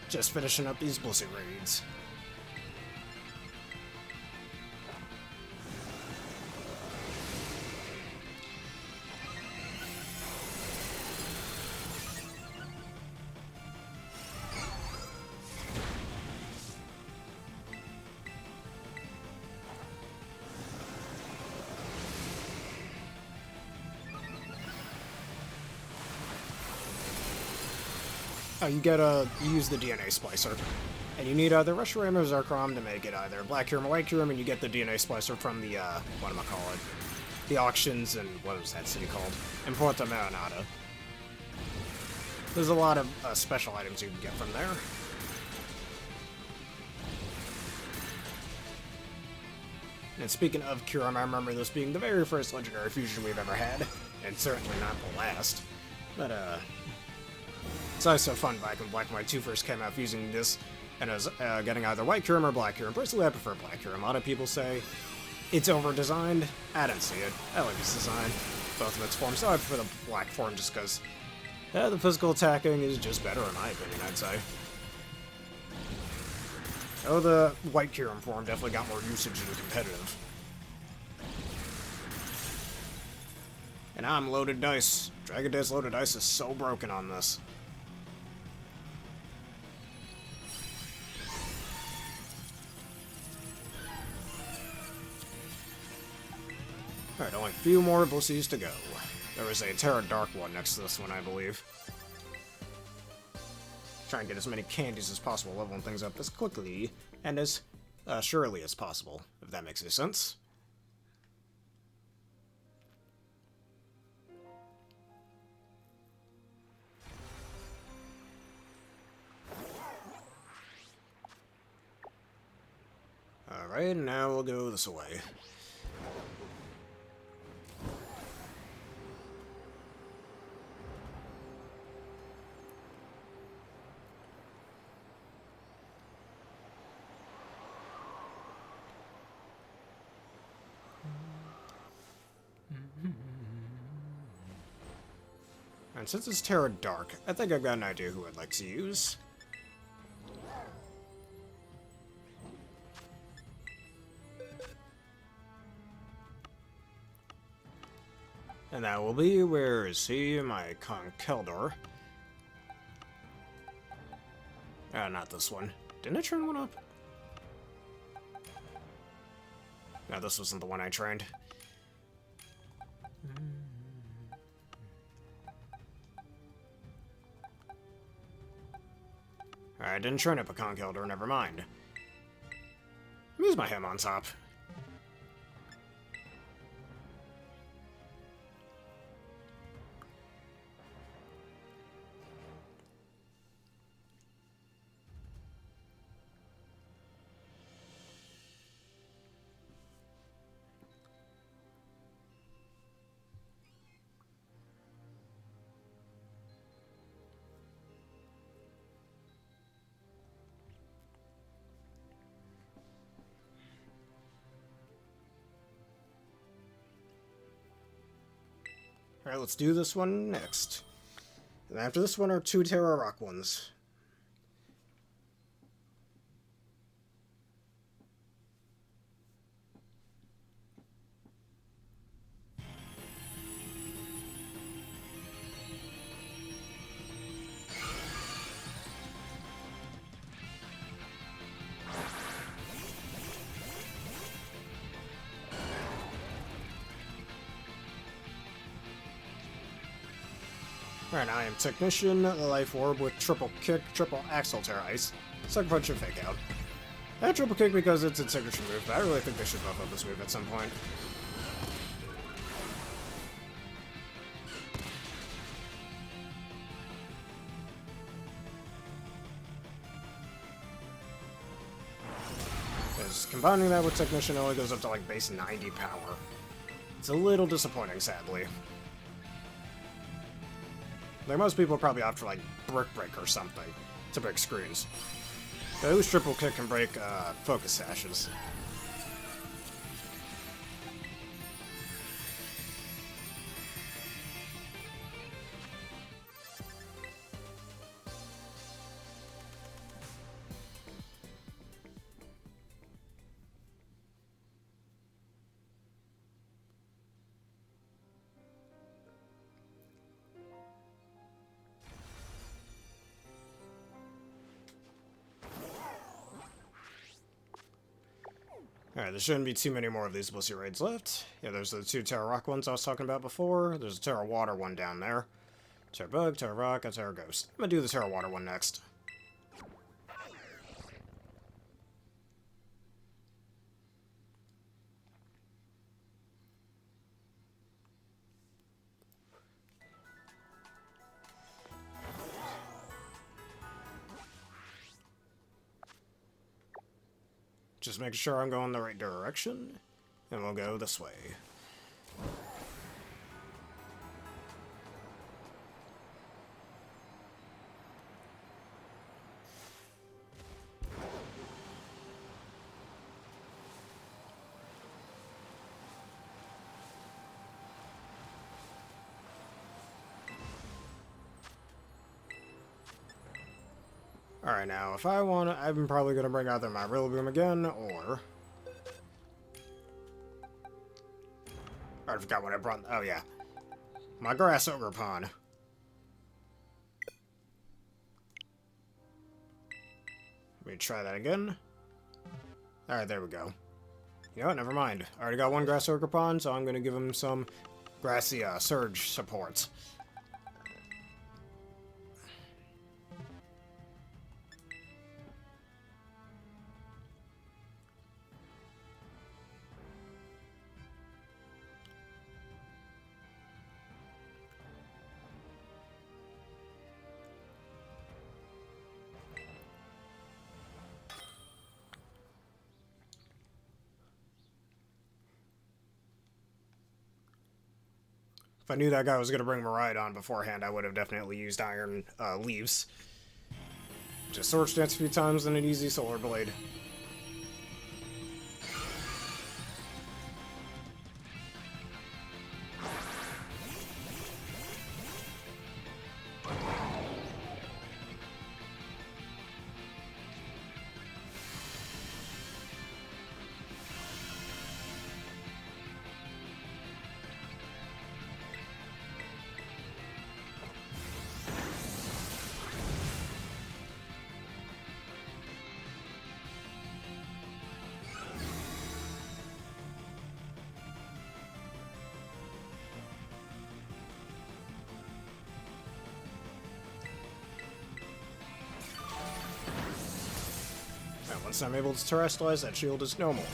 Just finishing up these Blissey raids. You use the DNA splicer. And you need either Reshiram or Zarkram to make it either Black Kyurem or White Kyurem, and you get the DNA splicer from the, whatchamacallit? The auctions and, what was that city called? In Porta Marinata. There's a lot of special items you can get from there. And speaking of Kyurem, I remember this being the very first legendary fusion we've ever had. And certainly not the last. But, it's always so fun back when Black and White 2 first came out using this, and I was getting either White Kyurem or Black Kyurem. Personally, I prefer Black Kyurem. A lot of people say it's over-designed. I don't see it. I like this design, both of its forms. So I prefer the Black form just because the physical attacking is just better in my opinion, I'd say. Oh, the White Kyurem form definitely got more usage in competitive. And I'm loaded dice. Dragon Day's loaded dice is so broken on this. Alright, only a few more Blissies to go. There was a Tera Dark one next to this one, I believe. Try and get as many candies as possible, leveling things up as quickly and as surely as possible, if that makes any sense. Alright, now we'll go this way. And since it's Tera Dark, I think I've got an idea who I'd like to use. And that will be, where is he? My Conkeldor. Not this one. Didn't I train one up? No, this wasn't the one I trained. I didn't train up a Conkeldor, never mind. Use my Hem on top. Alright, let's do this one next. And after this one are two Tera Rock ones. Alright, I am Technician, the Life Orb with Triple Kick, Triple Axle Terra Ice, Sucker Punch, and Fake Out. I had Triple Kick because it's a signature move, but I really think they should buff up this move at some point. Because combining that with Technician only goes up to like base 90 power. It's a little disappointing, sadly. Like, most people probably opt for, like, Brick Break or something to break screens. Those Triple Kick can break, Focus Sashes. Alright, there shouldn't be too many more of these Blissey raids left. Yeah, there's the 2 Tera Rock ones I was talking about before. There's a Tera Water one down there. Tera Bug, Tera Rock, and Tera Ghost. I'm gonna do the Tera Water one next. Just making sure I'm going the right direction. And we'll go this way. Alright, now, if I want to, I'm probably going to bring either my Rillaboom again, or... I forgot what I brought. Oh, yeah. My Grass Ogre Pond. Let me try that again. Alright, there we go. You know what? Never mind. I already got one Grass Ogre Pond, so I'm going to give him some Grassy Surge supports. If I knew that guy was going to bring Miraidon beforehand, I would have definitely used Iron Leaves. Just Sword Dance a few times and an easy Solar Blade. Once I'm able to terrestrialize, that shield is no more.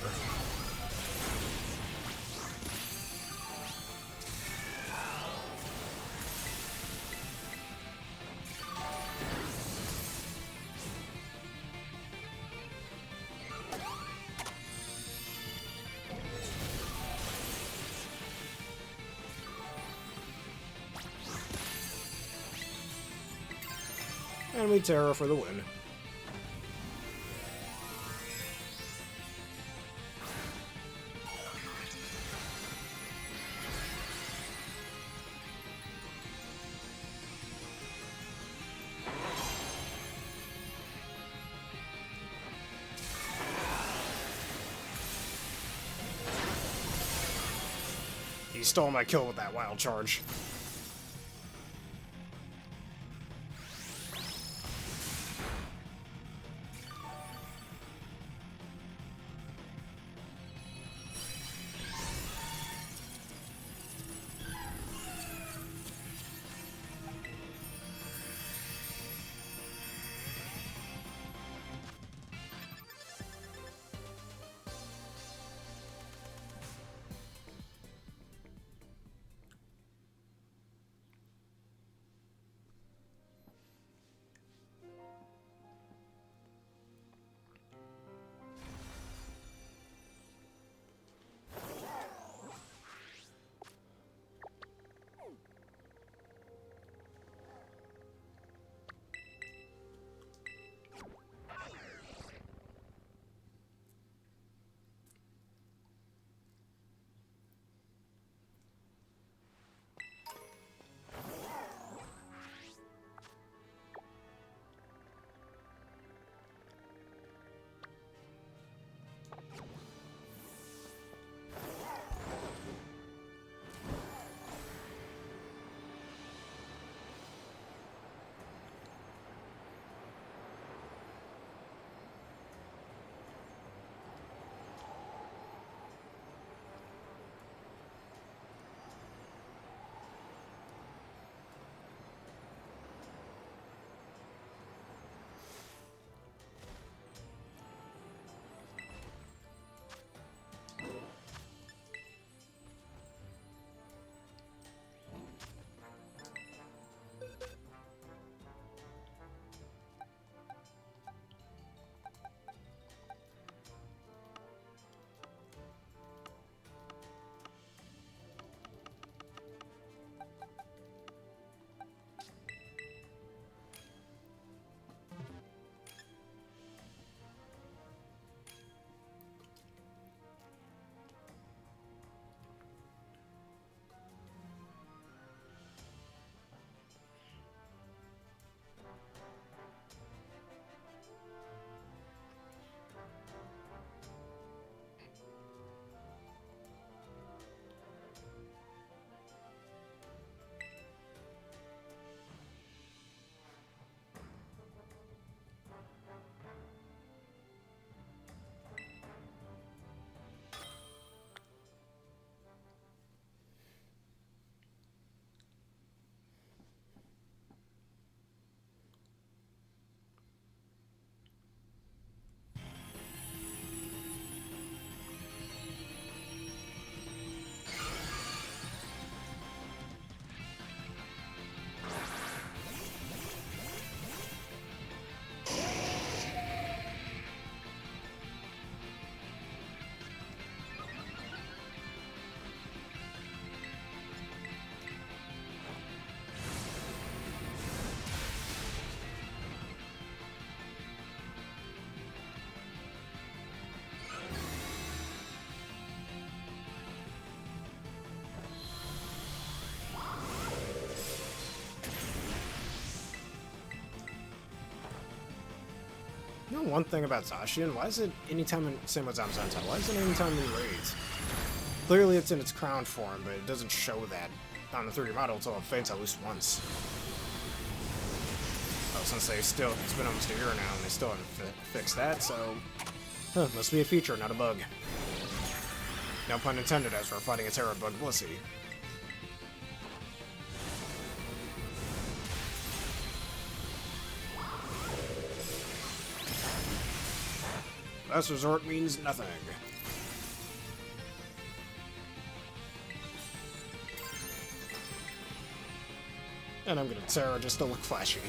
And we Tera for the win. He stole my kill with that wild charge. know one thing about Zacian? Why is it anytime in... Same with Zamazenta. Why is it anytime in raids? Clearly it's in its crown form, but it doesn't show that on the 3D model until it faints at least once. Well, since it's been almost a year now and they still haven't fixed that, so... Huh, must be a feature, not a bug. No pun intended as we're fighting a Tera bug Blissey. Last resort means nothing. And I'm gonna Tera just to look flashy.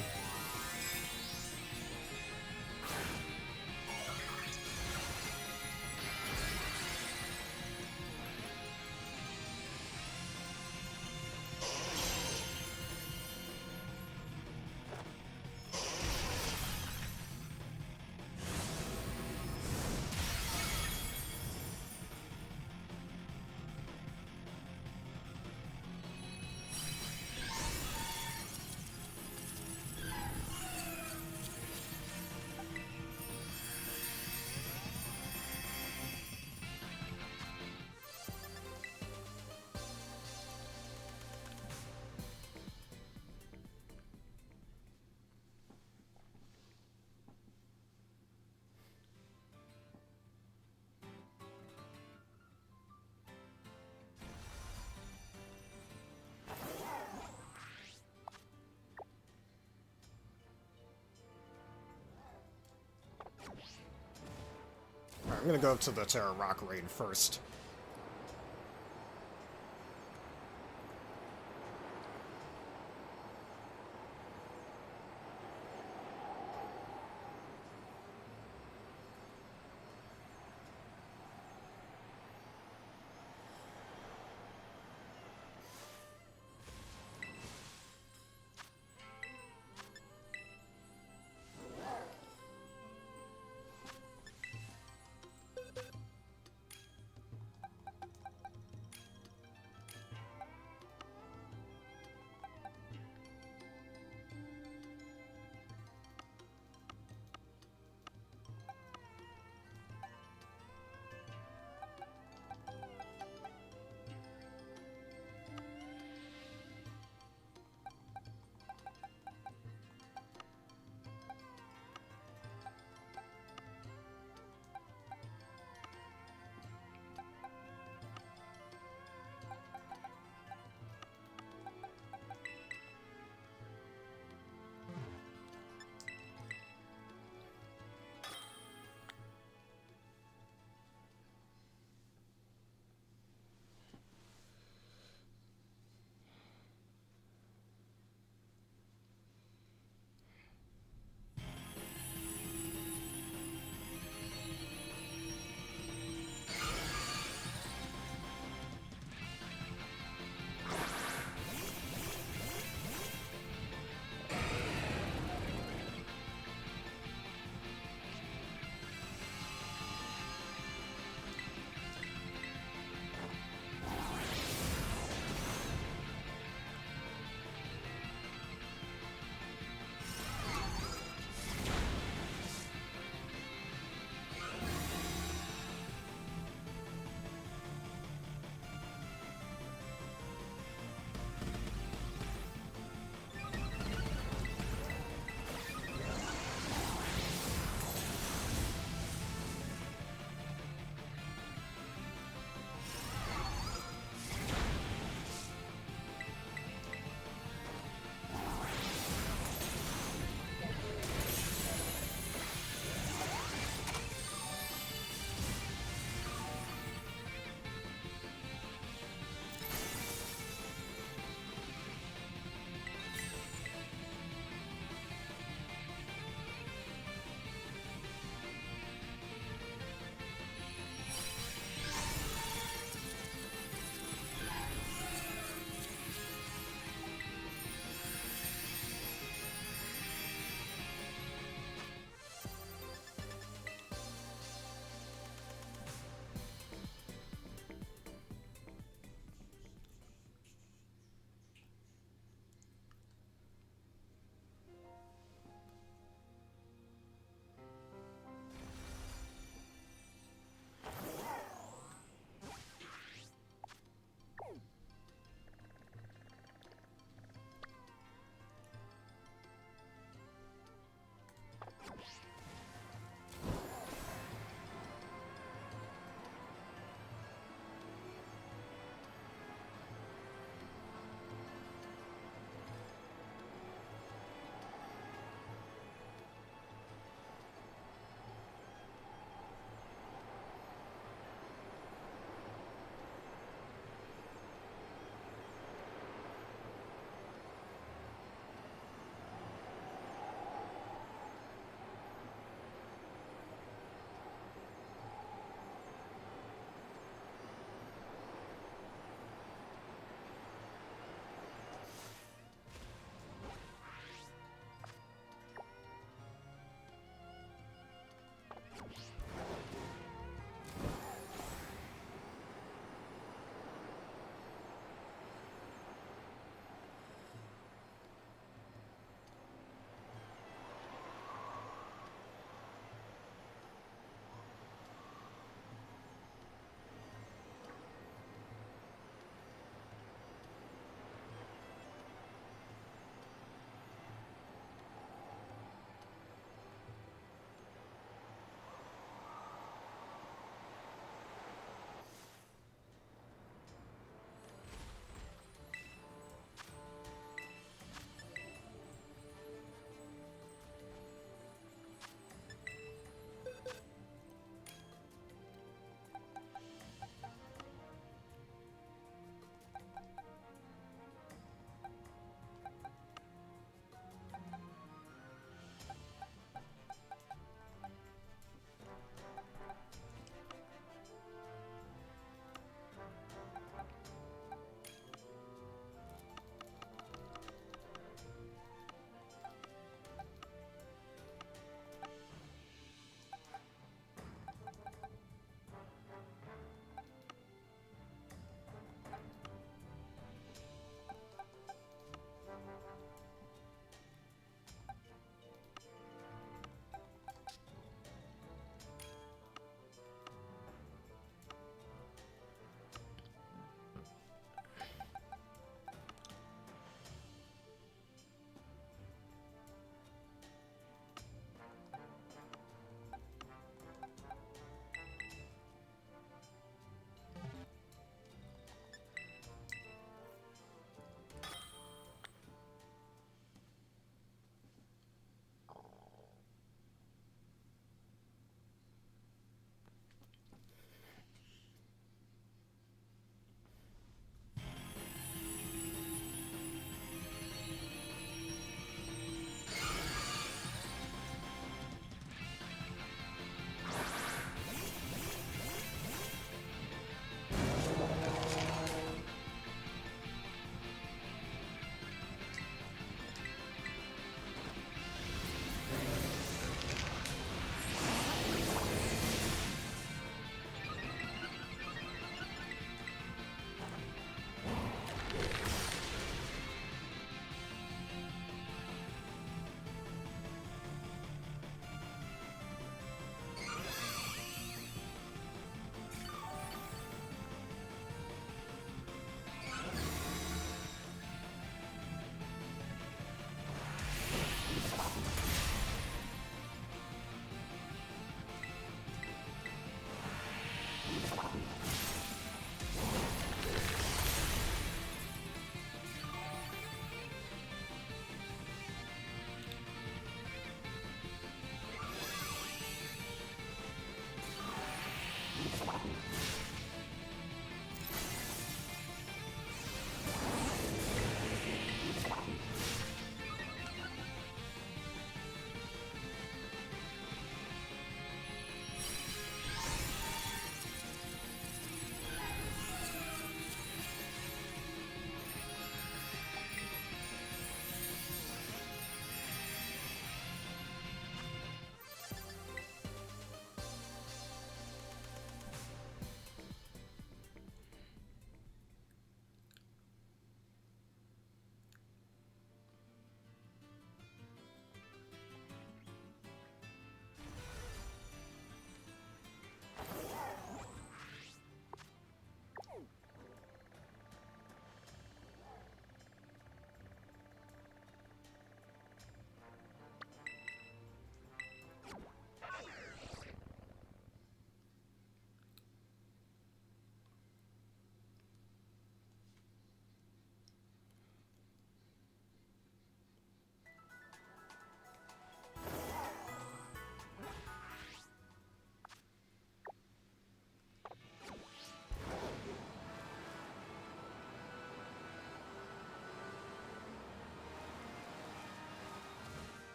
Alright, I'm gonna go up to the Tera Raid first.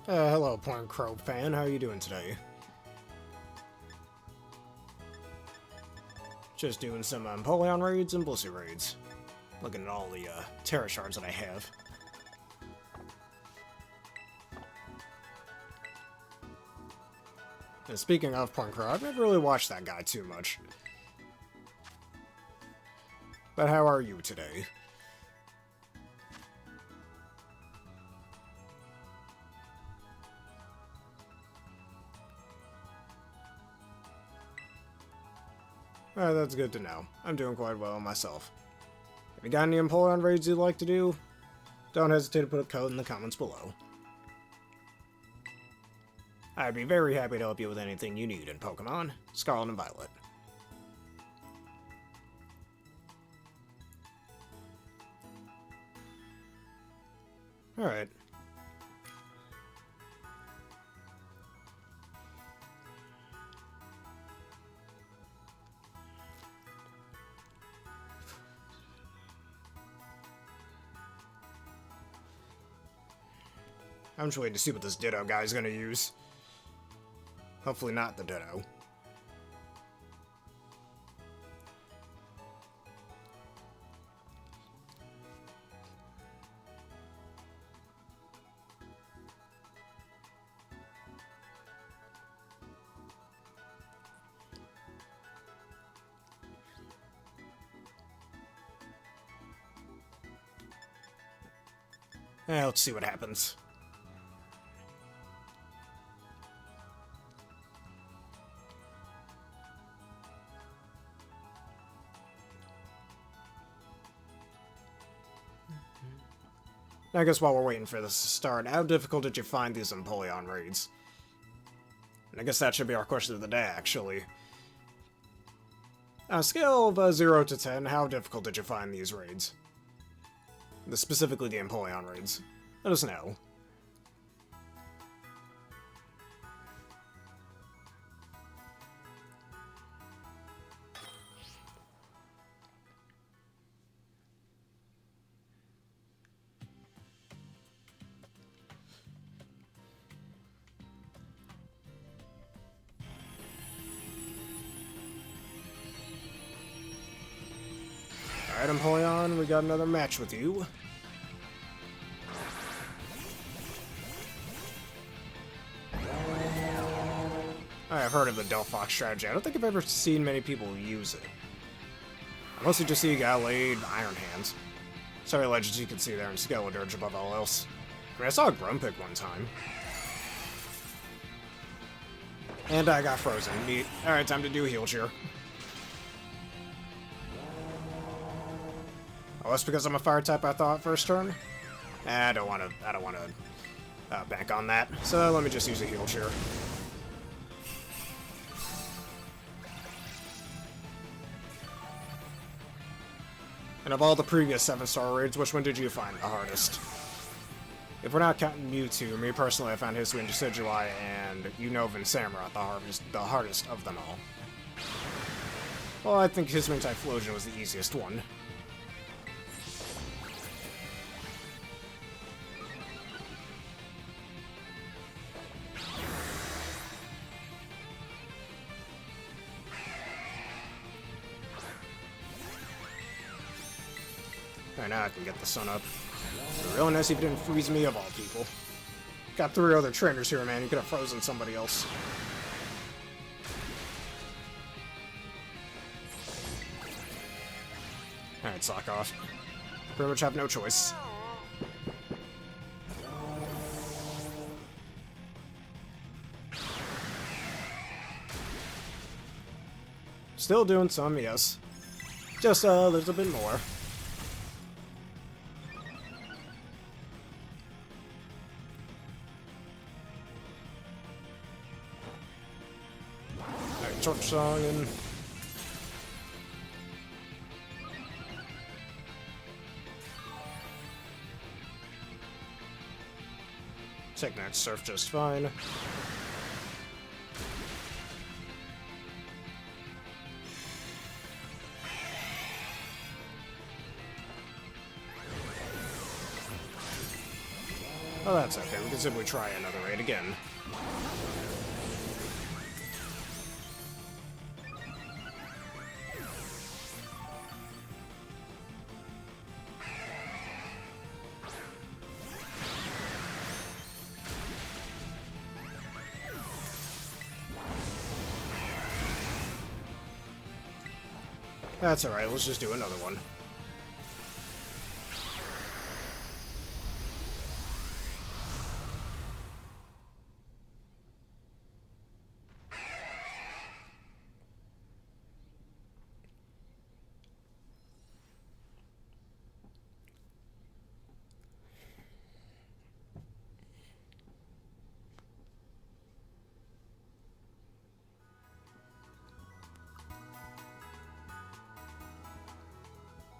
Hello, Point Crow fan. How are you doing today? Just doing some Empoleon raids and Blissey raids. Looking at all the Tera shards that I have. And speaking of Point Crow, I've never really watched that guy too much. But how are you today? Alright, that's good to know. I'm doing quite well myself. If you got any Empoleon raids you'd like to do, don't hesitate to put a code in the comments below. I'd be very happy to help you with anything you need in Pokemon, Scarlet and Violet. Alright. I'm just waiting to see what this Ditto guy's gonna use. Hopefully not the Ditto. Let's see what happens. I guess while we're waiting for this to start, how difficult did you find these Empoleon raids? And I guess that should be our question of the day, actually. On a scale of 0 to 10, how difficult did you find these raids? Specifically the Empoleon raids. Let us know. Alright, Empoleon, we got another match with you. I've heard of the Delphox strategy. I don't think I've ever seen many people use it. Mostly just see a guy laid Iron Hands. Sorry, Legends, you can see there in Skeledirge above all else. I mean, I saw a Grumpig one time. And I got frozen. Neat. Alright, time to do heal cheer. Oh, that's because I'm a fire type, I thought, first turn? I don't want to bank on that. So let me just use a heal cheer. And of all the previous 7-star raids, which one did you find the hardest? If we're not counting Mewtwo, me personally, I found Hisuian Decidueye and Unova and Samurott the hardest of them all. Well, I think Hisuian Typhlosion was the easiest one. Alright, now I can get the sun up. It'd be really nice if you didn't freeze me of all people. Got 3 other trainers here, man. You could have frozen somebody else. Alright, sock off. Pretty much have no choice. Still doing some, yes. Just a little bit more. Torch Song and take that surf just fine. Oh, that's okay. We can simply try another raid again. That's alright, let's just do another one.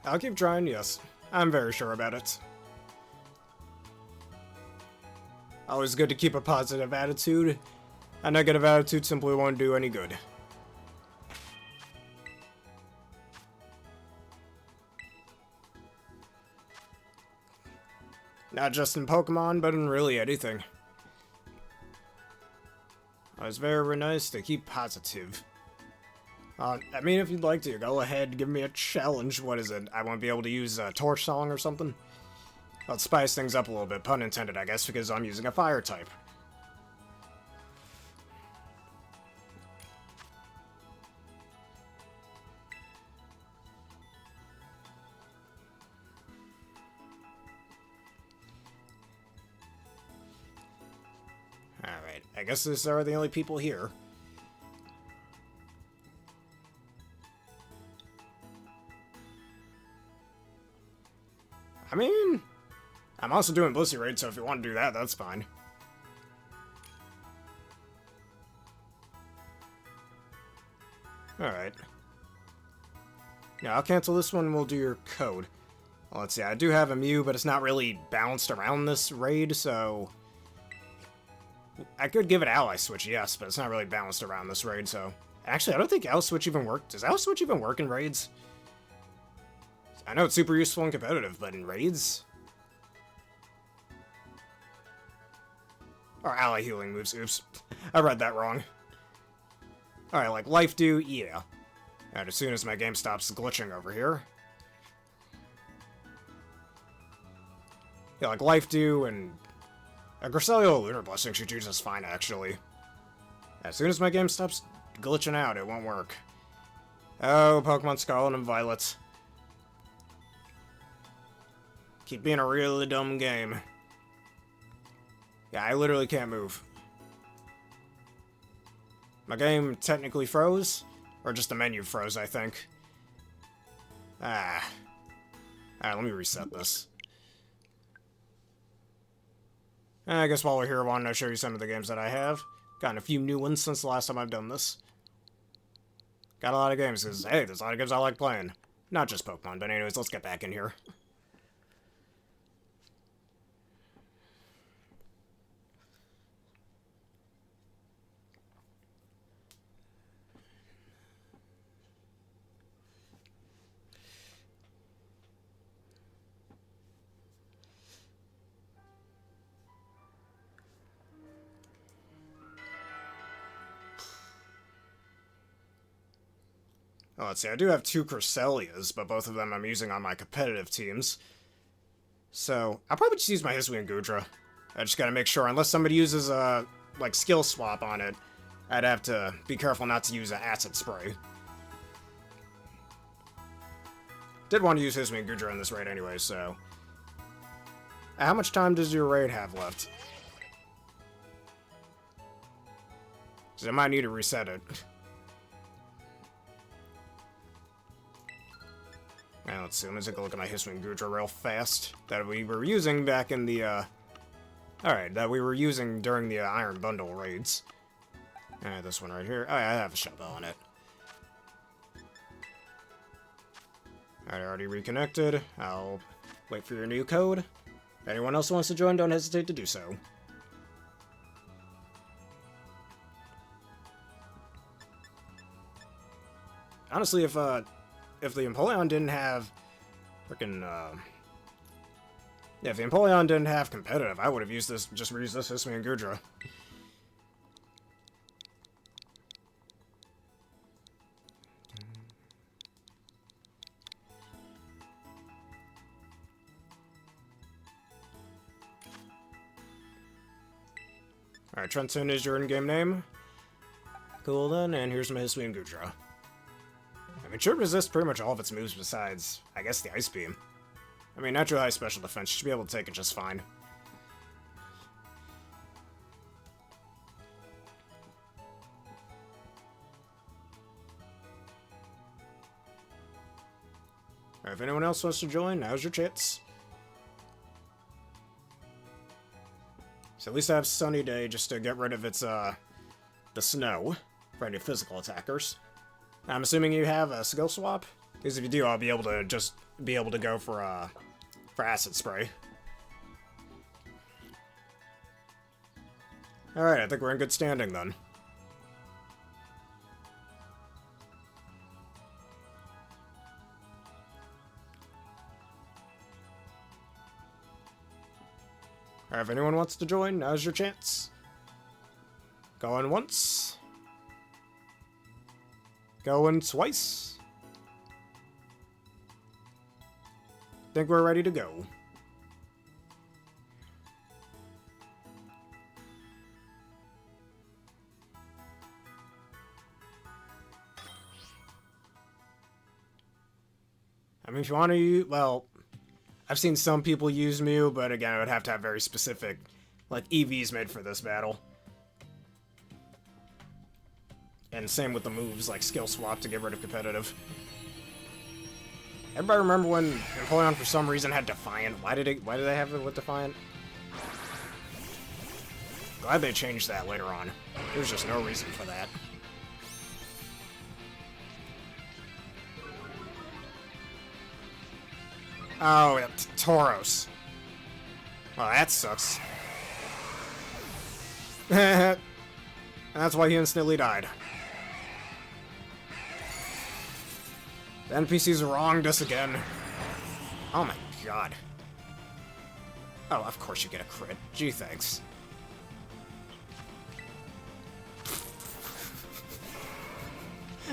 I'll keep trying, yes. I'm very sure about it. Always good to keep a positive attitude. A negative attitude simply won't do any good. Not just in Pokemon, but in really anything. It's very nice to keep positive. I mean, if you'd like to, go ahead, give me a challenge. What is it? I won't be able to use a Torch Song or something? Let's spice things up a little bit, pun intended, I guess, because I'm using a fire type. Alright, I guess these are the only people here. I mean, I'm also doing Blissey Raid, so if you want to do that, that's fine. Alright. Now, I'll cancel this one and we'll do your code. Well, let's see, I do have a Mew, but it's not really balanced around this raid, so... I could give it Ally Switch, yes, but it's not really balanced around this raid, so... Actually, I don't think Ally Switch even works. Does Ally Switch even work in raids? I know it's super useful and competitive, but in raids? Or ally healing moves, oops. I read that wrong. Alright, like Life Dew, yeah. And as soon as my game stops glitching over here. Yeah, like Life Dew and... A Griselio Lunar Blessing should do just fine, actually. As soon as my game stops glitching out, it won't work. Oh, Pokemon Scarlet and Violet. Keep being a really dumb game. Yeah, I literally can't move. My game technically froze? Or just the menu froze, I think. Ah. Alright, let me reset this. I guess while we're here, I wanted to show you some of the games that I have. Gotten a few new ones since the last time I've done this. Got a lot of games, because, hey, there's a lot of games I like playing. Not just Pokemon, but anyways, let's get back in here. Oh, let's see, I do have two Cresselias, but both of them I'm using on my competitive teams. So, I'll probably just use my Hisuian Goodra. I just gotta make sure, unless somebody uses a, like, skill swap on it, I'd have to be careful not to use an Acid Spray. Did want to use Hisuian Goodra in this raid anyway, so... How much time does your raid have left? Because I might need to reset it. Now, let's see, let me take a look at my Hisuian Goodra real fast. That we were using back in the, Alright, that we were using during the Iron Bundle raids. Alright, this one right here. Oh, yeah, I have a shovel on it. Alright, already reconnected. I'll wait for your new code. If anyone else wants to join, don't hesitate to do so. Honestly, if the Empoleon didn't have frickin', Yeah, if the Empoleon didn't have competitive, I would have used this, just reused this Hisuian Gudra. Alright, Trenton is your in-game name. Cool then, and here's my Hisuian Gudra. I mean, it should resist pretty much all of its moves besides, I guess, the Ice Beam. I mean, natural high special defense, you should be able to take it just fine. Alright, if anyone else wants to join, now's your chance. So at least I have Sunny Day just to get rid of its, the snow for any physical attackers. I'm assuming you have a skill swap? Because if you do, I'll be able to just be able to go for Acid Spray. Alright, I think we're in good standing then. Alright, if anyone wants to join, now's your chance. Going once. Going twice. Think we're ready to go. I mean, if you want to use, well, I've seen some people use Mew, but again, I would have to have very specific, like, EVs made for this battle. And same with the moves, like skill swap to get rid of competitive. Everybody remember when Empoleon for some reason had Defiant? Why did they have it with Defiant? Glad they changed that later on. There's just no reason for that. Oh, yeah, Tauros. Well, that sucks. And that's why he instantly died. The NPCs wronged us again. Oh my god. Oh, of course you get a crit. Gee, thanks.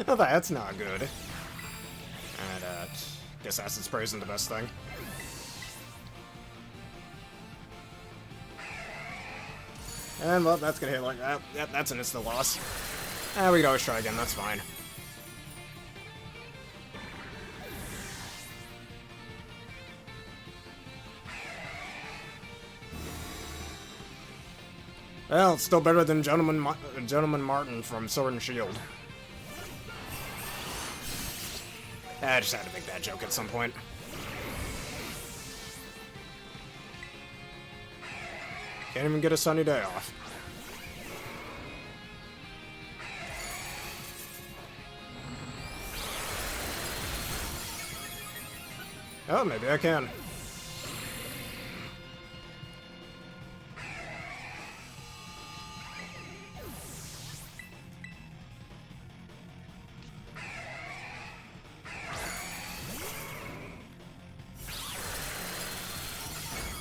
Oh, that's not good. And, guess Acid Spray isn't the best thing. And, well, that's gonna hit like that. Yep, that's an instant loss. We can always try again, that's fine. Well, it's still better than Gentleman Martin from Sword and Shield. I just had to make that joke at some point. Can't even get a sunny day off. Oh, maybe I can.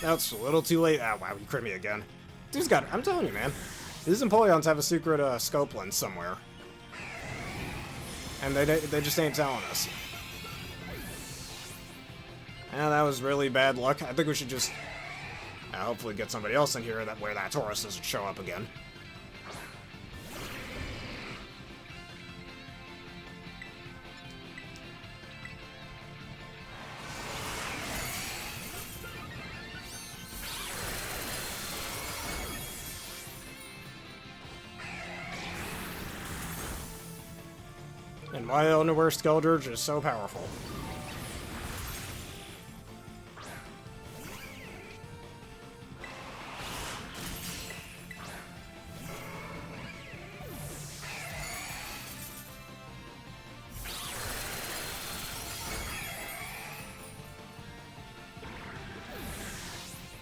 That's a little too late. Ah, wow, you crit me again. Dude's got it. I'm telling you, man. These Empoleons have a secret scope lens somewhere. And they just ain't telling us. And that was really bad luck. I think we should just hopefully get somebody else in here that where that Tauros doesn't show up again. And why Underwear Skeldurge is so powerful.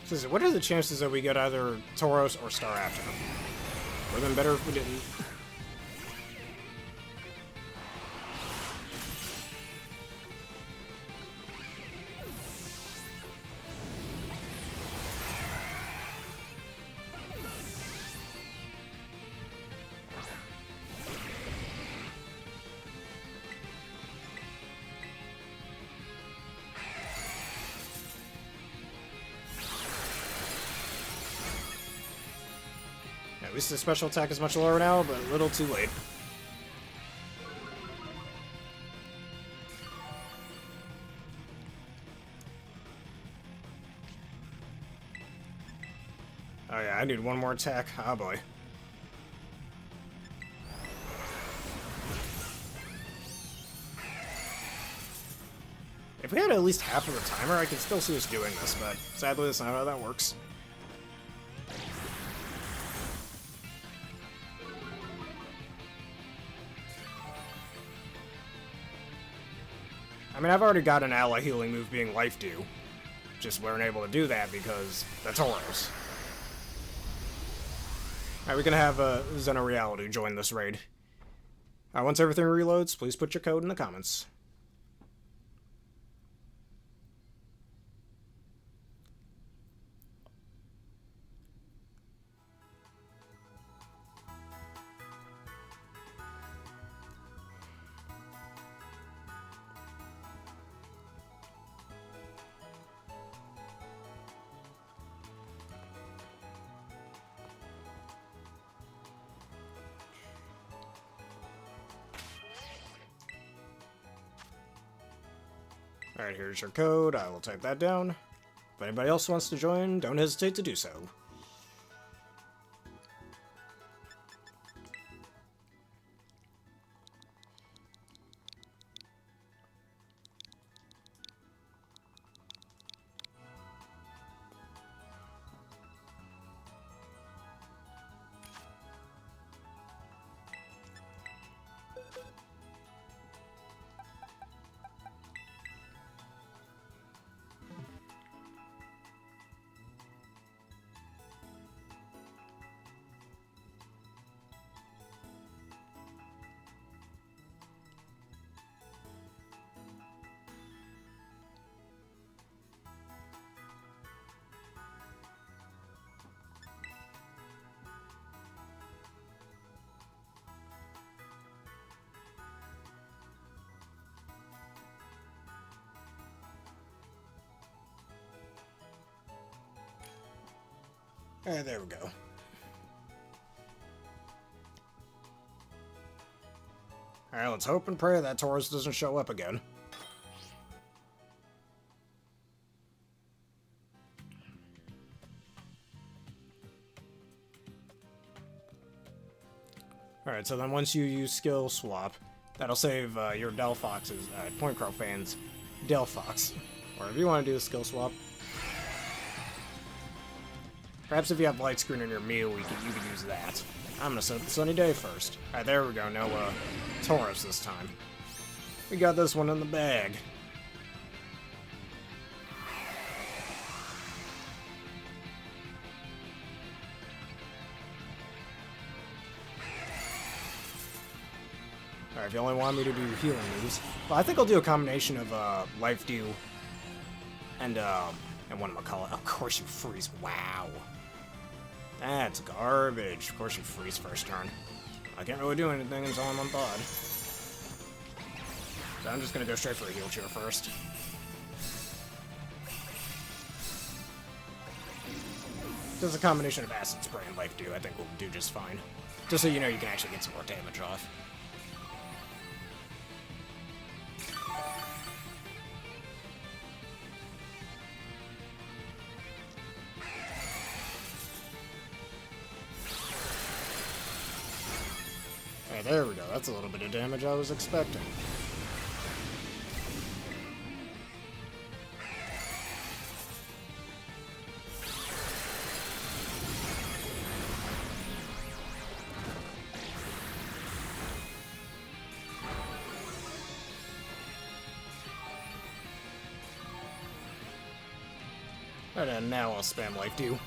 So what are the chances that we get either Tauros or Star after him? Would have been better if we didn't. At least the special attack is much lower now, but a little too late. Oh yeah, I need one more attack. Oh boy. If we had at least half of the timer, I could still see us doing this, but sadly that's not how that works. I mean, I've already got an ally healing move being Life Dew. Just weren't able to do that because that's Tauros. Alright, we can have Xeno Reality join this raid. Once everything reloads, please put your code in the comments. Alright, here's your code. I will type that down. If anybody else wants to join, don't hesitate to do so. Alright, there we go. Alright, let's hope and pray that Tauros doesn't show up again. Alright, so then once you use skill swap, that'll save your Delphox's, Point Crow fans, Delphox. Or if you want to do a skill swap. Perhaps if you have light screen in your meal, you can use that. I'm gonna set up the sunny day first. Alright, there we go. No, Tauros this time. We got this one in the bag. Alright, if you only want me to do healing moves. Well, I think I'll do a combination of, Life Dew and whatchamacallit. Of course you freeze. Wow. That's garbage. Of course you freeze first turn. I can't really do anything until I'm on pod. So I'm just gonna go straight for a heal cheer first. There's a combination of Acid Spray and Life Dew. I think we'll do just fine. Just so you know you can actually get some more damage off. Alright, there we go. That's a little bit of damage I was expecting. Alright, and now I'll spam Life Dew.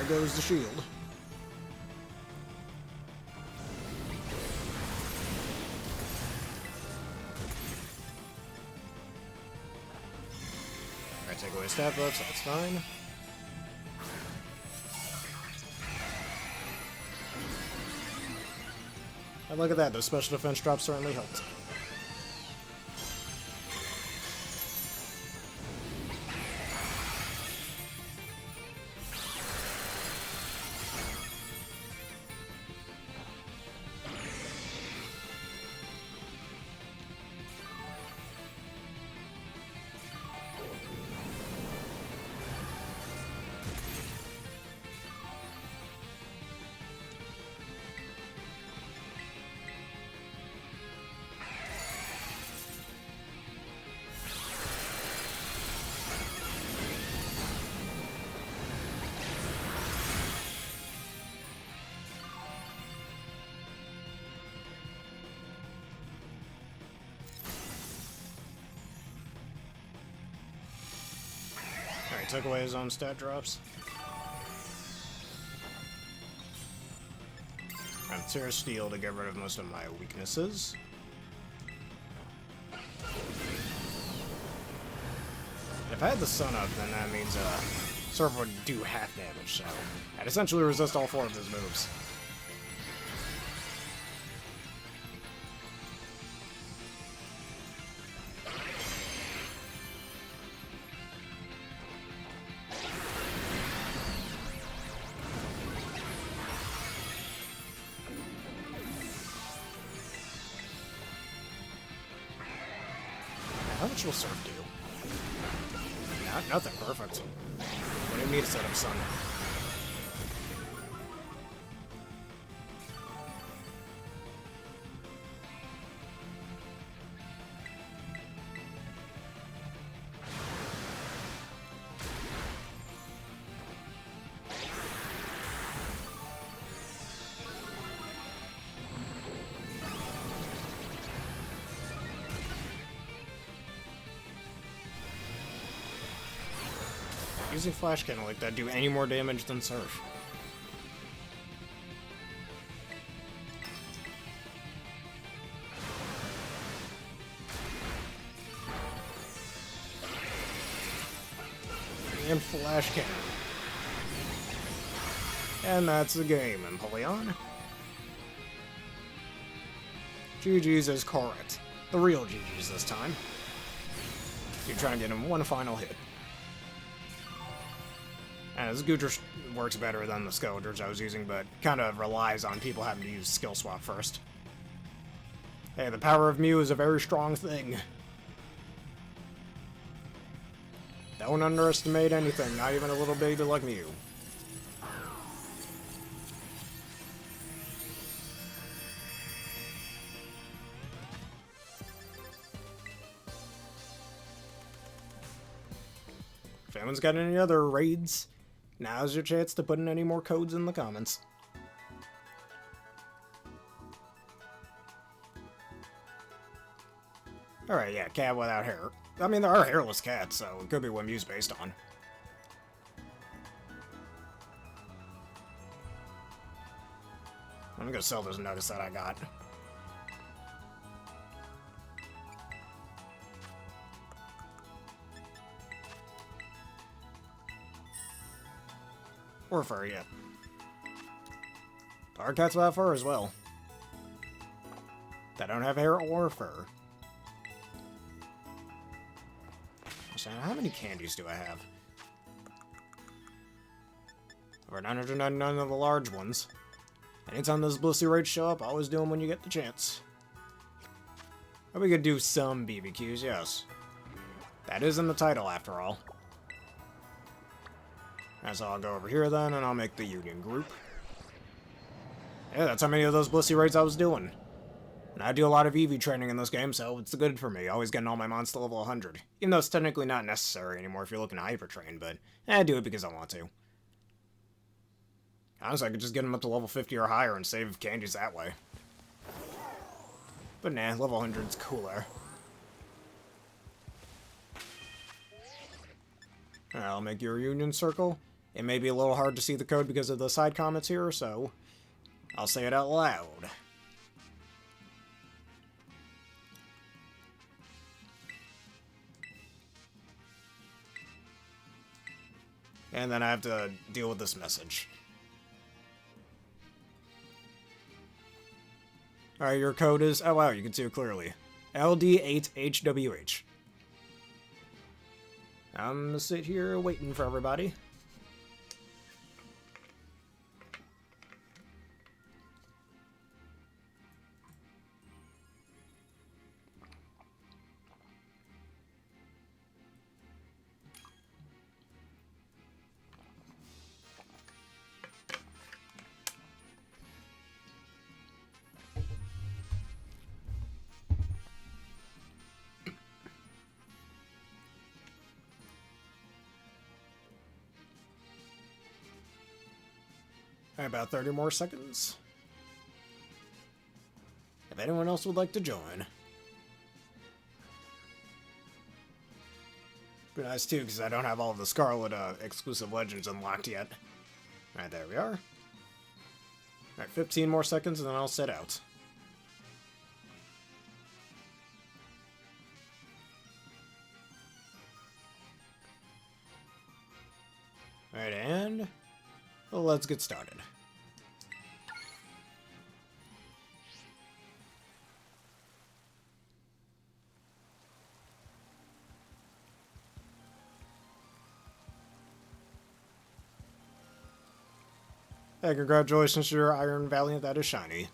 there goes the shield. Alright, take away stat buffs, that's fine. And look at that, those special defense drops certainly helped. Alright, took away his own stat drops. I'm Tera Steel to get rid of most of my weaknesses. If I had the sun up, then that means Surf would do half damage, so I'd essentially resist all 4 of his moves. How much will Surf do? Nothing. Perfect. What do you need to set up Sun? Using Flash Cannon like that do any more damage than Surf? And Flash Cannon. And that's the game, Empoleon. GG's is correct. The real GG's this time. You're trying to get him one final hit. And this Gooter works better than the Skeletors I was using, but kind of relies on people having to use skill swap first. Hey, the power of Mew is a very strong thing. Don't underestimate anything, not even a little baby like Mew. If anyone's got any other raids, now's your chance to put in any more codes in the comments. Alright, yeah, cat without hair. I mean, there are hairless cats, so it could be what Mew's based on. I'm gonna sell this notice that I got. Or fur, yeah. There are cats without fur as well. That don't have hair or fur. So how many candies do I have? Over 999 of the large ones. Anytime those Blissey Raids show up, always do them when you get the chance. But we could do some BBQs, yes. That is in the title, after all. And so I'll go over here then, and I'll make the Union group. Yeah, that's how many of those Blissey Raids I was doing. And I do a lot of EV training in this game, so it's good for me, always getting all my mons to level 100. Even though it's technically not necessary anymore if you're looking to hyper train, but I do it because I want to. Honestly, I could just get them up to level 50 or higher and save candies that way. But nah, level 100's cooler. Alright, I'll make your Union circle. It may be a little hard to see the code because of the side comments here, so I'll say it out loud. And then I have to deal with this message. Alright, your code is... Oh wow, you can see it clearly. LD8HWH. I'm gonna sit here waiting for everybody. About 30 more seconds. If anyone else would like to join. Be nice too, because I don't have all of the Scarlet exclusive legends unlocked yet. Alright, there we are. Alright, 15 more seconds and then I'll set out. Alright, and... well, let's get started. Hey, congratulations to your Iron Valiant that is shiny.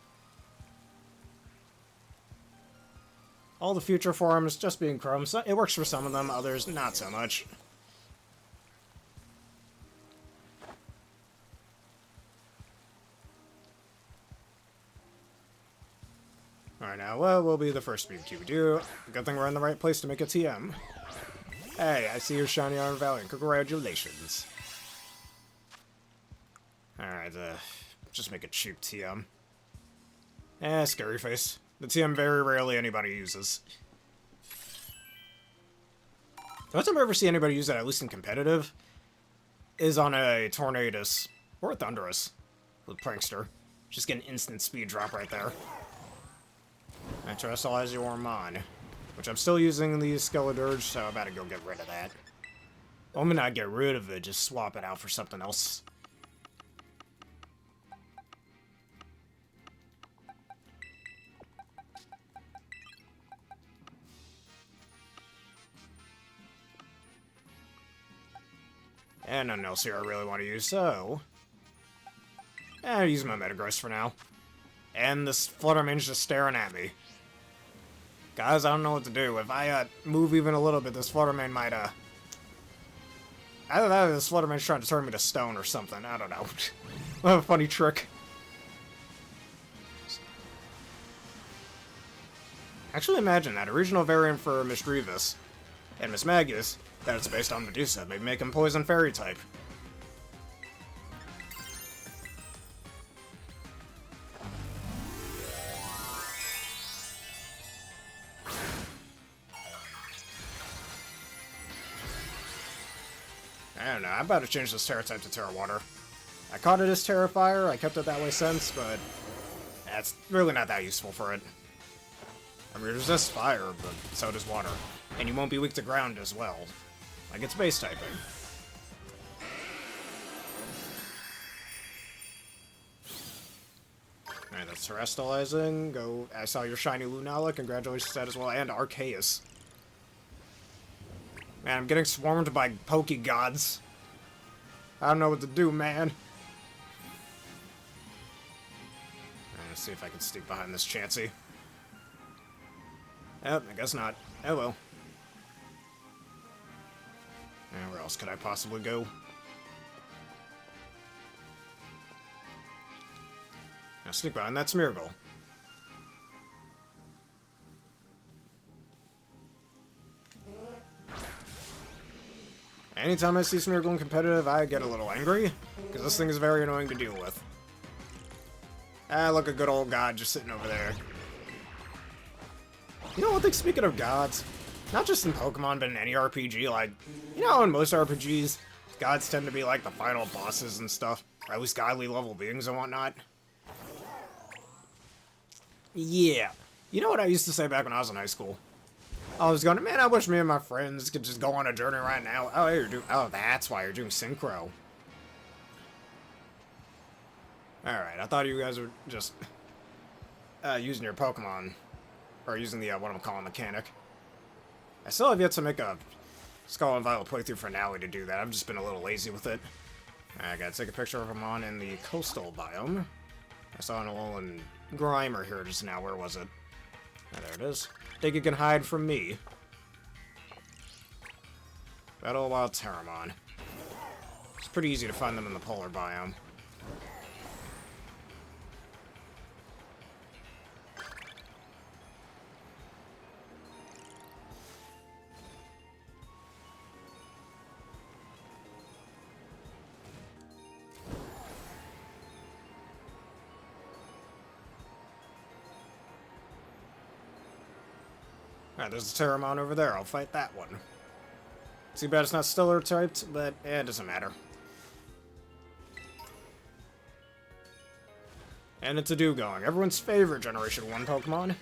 All the future forms just being Chrome. So it works for some of them, others not so much. Alright, now, well, we'll be the first speed QOTD. Good thing we're in the right place to make a TM. Hey, I see your shiny Iron Valiant. Congratulations. Alright, just make a cheap TM. Scary face. The TM very rarely anybody uses. The only time I ever see anybody use it, at least in competitive, is on a Tornadus or a Thunderous with Prankster. Just get an instant speed drop right there. I terrestrialize your Ormon, which I'm still using the Skeledirge, so I better go get rid of that. I'm gonna not get rid of it, just swap it out for something else. And nothing else here I really want to use, so... I'll use my Metagross for now. And this Fluttermane's just staring at me. Guys, I don't know what to do. If I move even a little bit, this Fluttermane might, either that or this Fluttermane's trying to turn me to stone or something. I don't know. What a funny trick. Actually, imagine that. A regional variant for Misdreavus and Mismagius, that it's based on Medusa. Maybe make him Poison Fairy type. I don't know, I'm about to change this Terra type to Terra Water. I caught it as Terra Fire, I kept it that way since, but it's really not that useful for it. I mean, it resists fire, but so does water. And you won't be weak to ground as well. Like it's base typing. Alright, that's terrestrializing. Go. I saw your shiny Lunala, congratulations to that as well, and Arceus. Man, I'm getting swarmed by Pokegods. I don't know what to do, man. Let's see if I can sneak behind this Chansey. Oh, I guess not. Oh well. Where else could I possibly go? Now sneak behind that Smeargle. Anytime I see Smeargle in competitive, I get a little angry, because this thing is very annoying to deal with. Ah, look, a good old god just sitting over there. You know one thing, speaking of gods, not just in Pokemon, but in any RPG, like, you know, in most RPGs, Gods tend to be like the final bosses and stuff. Or at least godly level beings and whatnot. Yeah. You know what I used to say back when I was in high school? I was going, man, I wish me and my friends could just go on a journey right now. Oh, that's why you're doing synchro. Alright, I thought you guys were just using your Pokemon. Or using the, what I'm calling mechanic. I still have yet to make a Skull and Violet playthrough finale to do that. I've just been a little lazy with it. I gotta take a picture of him on in the coastal biome. I saw an Alolan Grimer here just now. Where was it? Oh, there it is. Think it can hide from me. Battle a Wild Terramon. It's pretty easy to find them in the polar biome. Alright, there's a Terramon over there. I'll fight that one. Too bad it's not stellar typed, but it doesn't matter. And it's a Dugong, everyone's favorite Generation 1 Pokemon.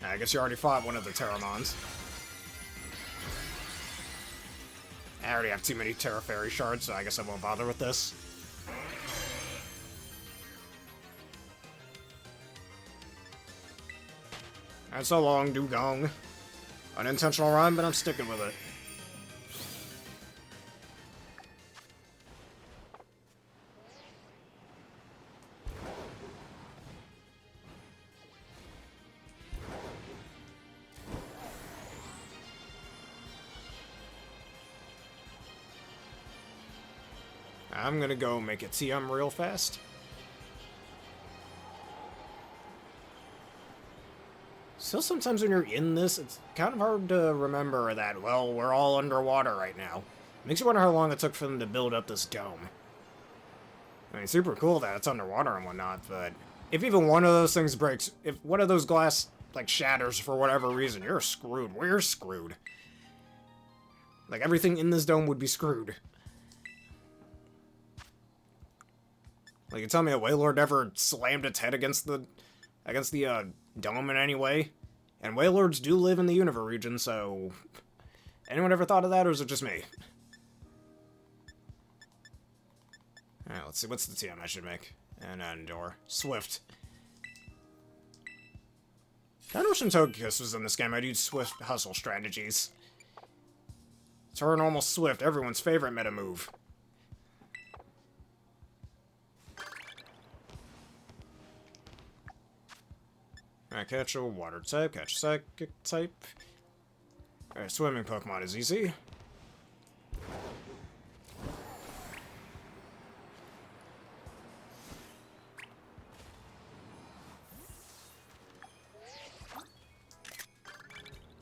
I guess you already fought one of the Terramons. I already have too many Terra Fairy shards, so I guess I won't bother with this. That's so long, Dugong. Unintentional rhyme, but I'm sticking with it. I'm gonna go make a TM real fast. Still, sometimes when you're in this, it's kind of hard to remember that, well, we're all underwater right now. Makes you wonder how long it took for them to build up this dome. I mean, super cool that it's underwater and whatnot, but if even one of those things breaks, if one of those glass, like, shatters for whatever reason, you're screwed. We're screwed. Like, everything in this dome would be screwed. Like, you tell me a Wailord never slammed its head against the dome in any way? And Wailords do live in the Unova region, so... Anyone ever thought of that, or is it just me? Alright, let's see, what's the TM I should make? And Endor. Swift. I wish Togekiss was in this game. I'd use Swift hustle strategies. It's her normal Swift, everyone's favorite meta move. Alright, catch a water type, catch a psychic type. Alright, swimming Pokemon is easy.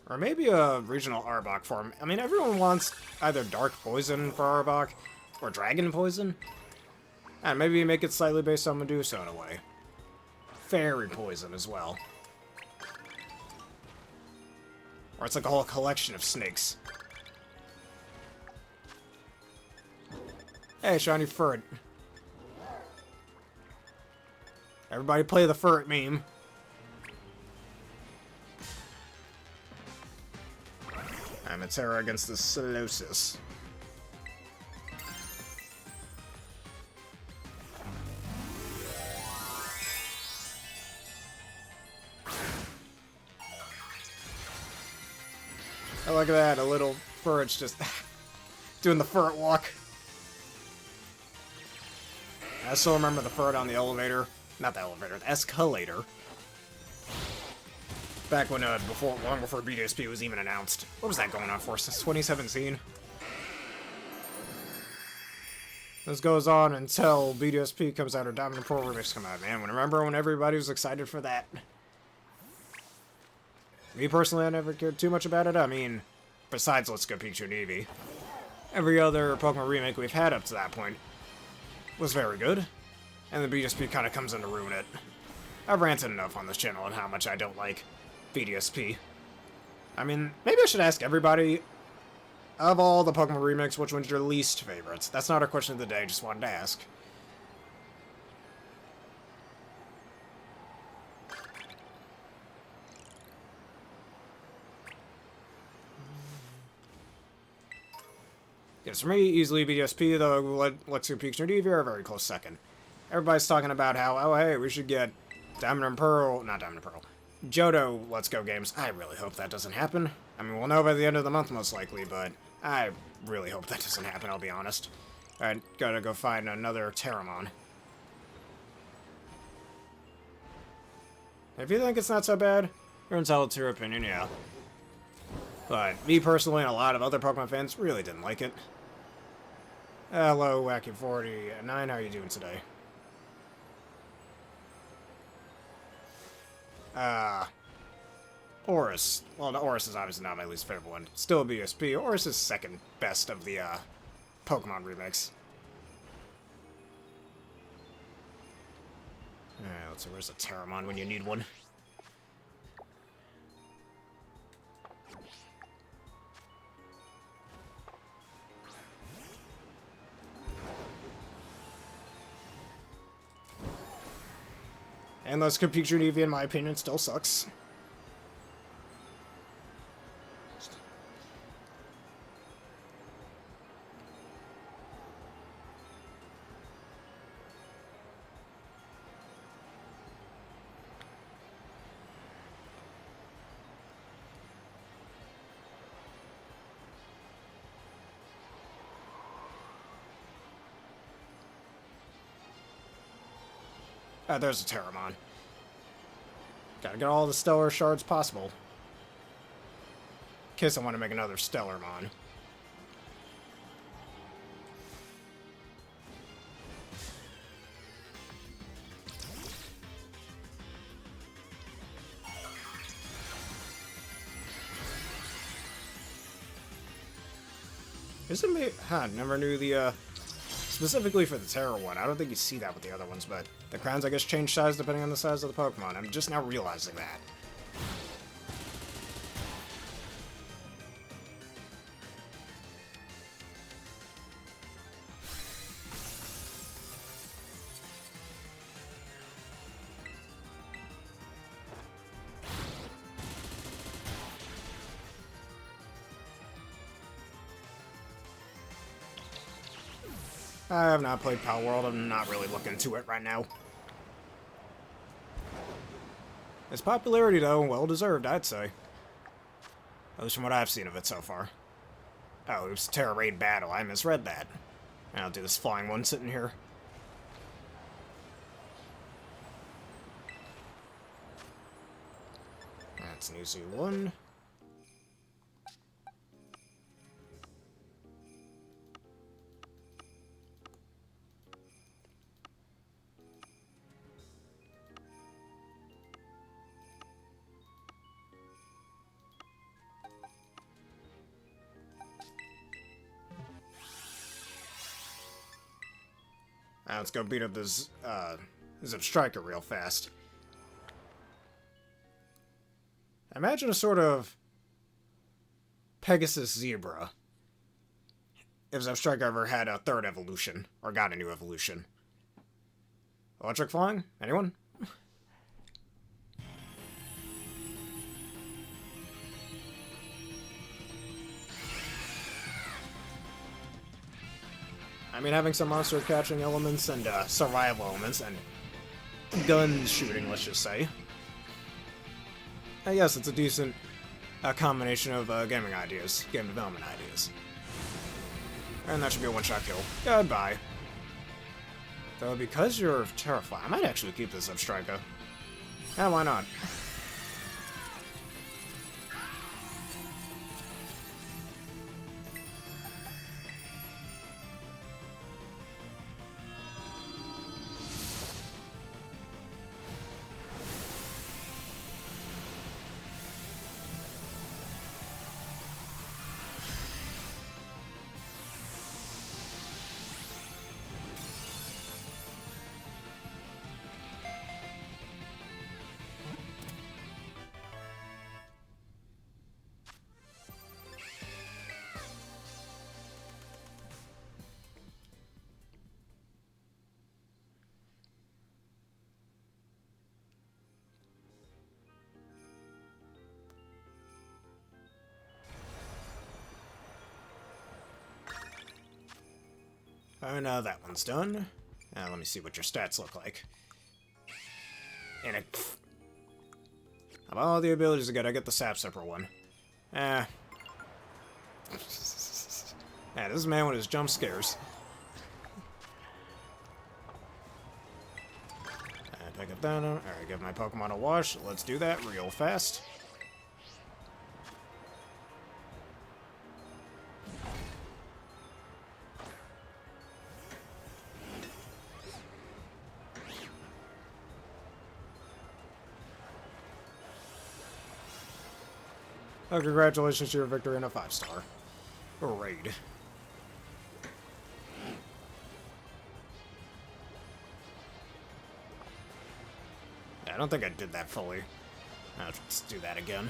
Or maybe a regional Arbok form. I mean, everyone wants either Dark Poison for Arbok, or Dragon Poison. And maybe make it slightly based on Medusa in a way. Fairy Poison as well. Or it's like a whole collection of snakes. Hey, shiny Furret. Everybody play the Furret meme. I'm a Tera against the Solosis. Oh, look at that, a little Furret's just doing the Furret walk. I still remember the Furret on the elevator. Not the elevator, the escalator. Back when, long before BDSP was even announced. What was that going on for, since 2017? This goes on until BDSP comes out or Diamond Pearl Remix come out. Man, remember when everybody was excited for that? Me personally, I never cared too much about it. I mean, besides Let's Go Pikachu and Eevee, every other Pokemon remake we've had up to that point was very good, and the BDSP kind of comes in to ruin it. I've ranted enough on this channel on how much I don't like BDSP. I mean, maybe I should ask everybody Of all the Pokemon remakes, which one's your least favorite? That's not a question of the day, just wanted to ask. Yes, for me, easily BSP, though Let's Go Pikachu and Eevee are a very close second. Everybody's talking about how, oh hey, we should get Diamond and Pearl, not Diamond and Pearl, Johto Let's Go games. I really hope that doesn't happen. I mean, we'll know by the end of the month most likely, but I really hope that doesn't happen, I'll be honest. Alright, gotta go find another Terramon. If you think it's not so bad, you're entitled to your opinion, yeah. But me personally and a lot of other Pokemon fans really didn't like it. Hello, Wacky49, how are you doing today? Oris. Well, Oris is obviously not my least favorite one. Still a BSP. Oris is second best of the, Pokemon remakes. Alright, let's see, where's a Terramon when you need one? And Let's Go Pikachu and Eevee, in my opinion, still sucks. There's a Terramon. Gotta get all the Stellar Shards possible. In case I want to make another Stellarmon. Isn't me? Huh, never knew the, specifically for the Terra one. I don't think you see that with the other ones, but the crowns, I guess, change size depending on the size of the Pokemon. I'm just now realizing that. I have not played Power World. I'm not really looking to it right now. Its popularity, though, well-deserved, I'd say. At least from what I've seen of it so far. Oh, it was Tera Raid Battle. I misread that. I'll do this flying one sitting here. That's an easy one. Let's go beat up this Striker real fast. Imagine a sort of Pegasus Zebra. If Striker ever had a third evolution, or got a new evolution. Electric Flying? Anyone? I mean, having some monster catching elements and survival elements and gun shooting, let's just say. Yes, it's a decent combination of gaming ideas, game development ideas. And that should be a one-shot kill. Goodbye. Though because you're terrified, I might actually keep this Striker. Yeah, why not? And that one's done. Let me see what your stats look like. And of all the abilities I get the Sap Sipper one. Yeah, this man with his jump scares. Take it down. Alright, give my Pokemon a wash. Let's do that real fast. Oh, congratulations to your victory in a 5-star raid. I don't think I did that fully. Let's do that again.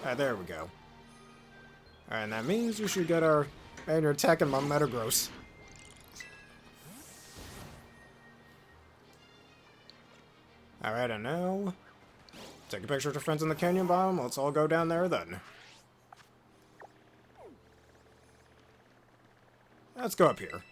Alright, there we go. Alright, and that means we should get our... And you're attacking my Metagross. Alright, and now... Take a picture of your friends in the canyon biome. Let's all go down there then. Let's go up here.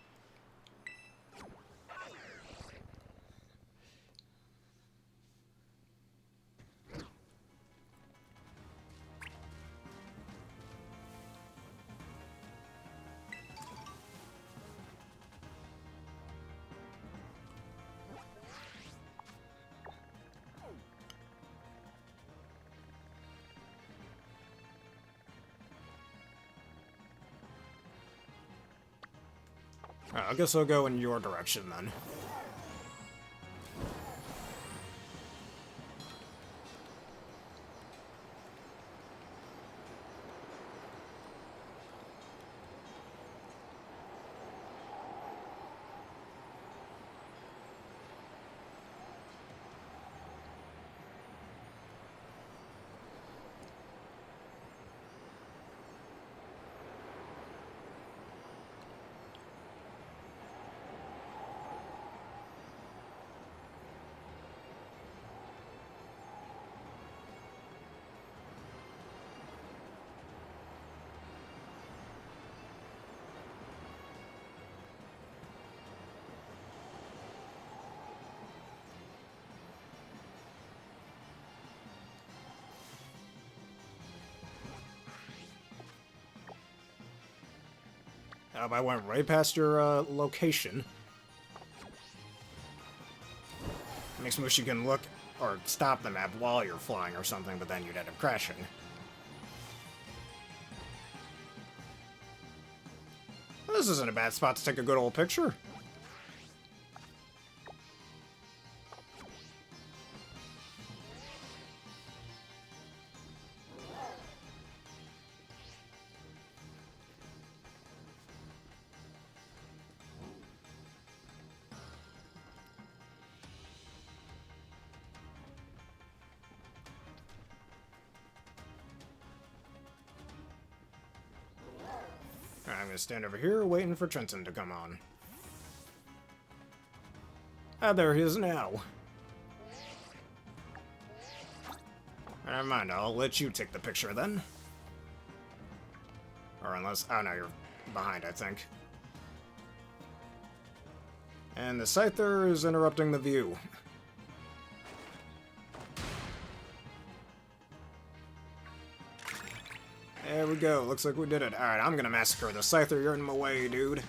I guess I'll go in your direction then. I went right past your location. Makes me wish you can look or stop the map while you're flying or something, but then you'd end up crashing. Well, this isn't a bad spot to take a good old picture. I'm gonna stand over here waiting for Trenton to come on. Ah, there he is now. Never mind, I'll let you take the picture then. Or unless... Oh no, you're behind, I think. And the Scyther is interrupting the view. There we go, looks like we did it. Alright, I'm gonna massacre the Scyther, you're in my way, dude.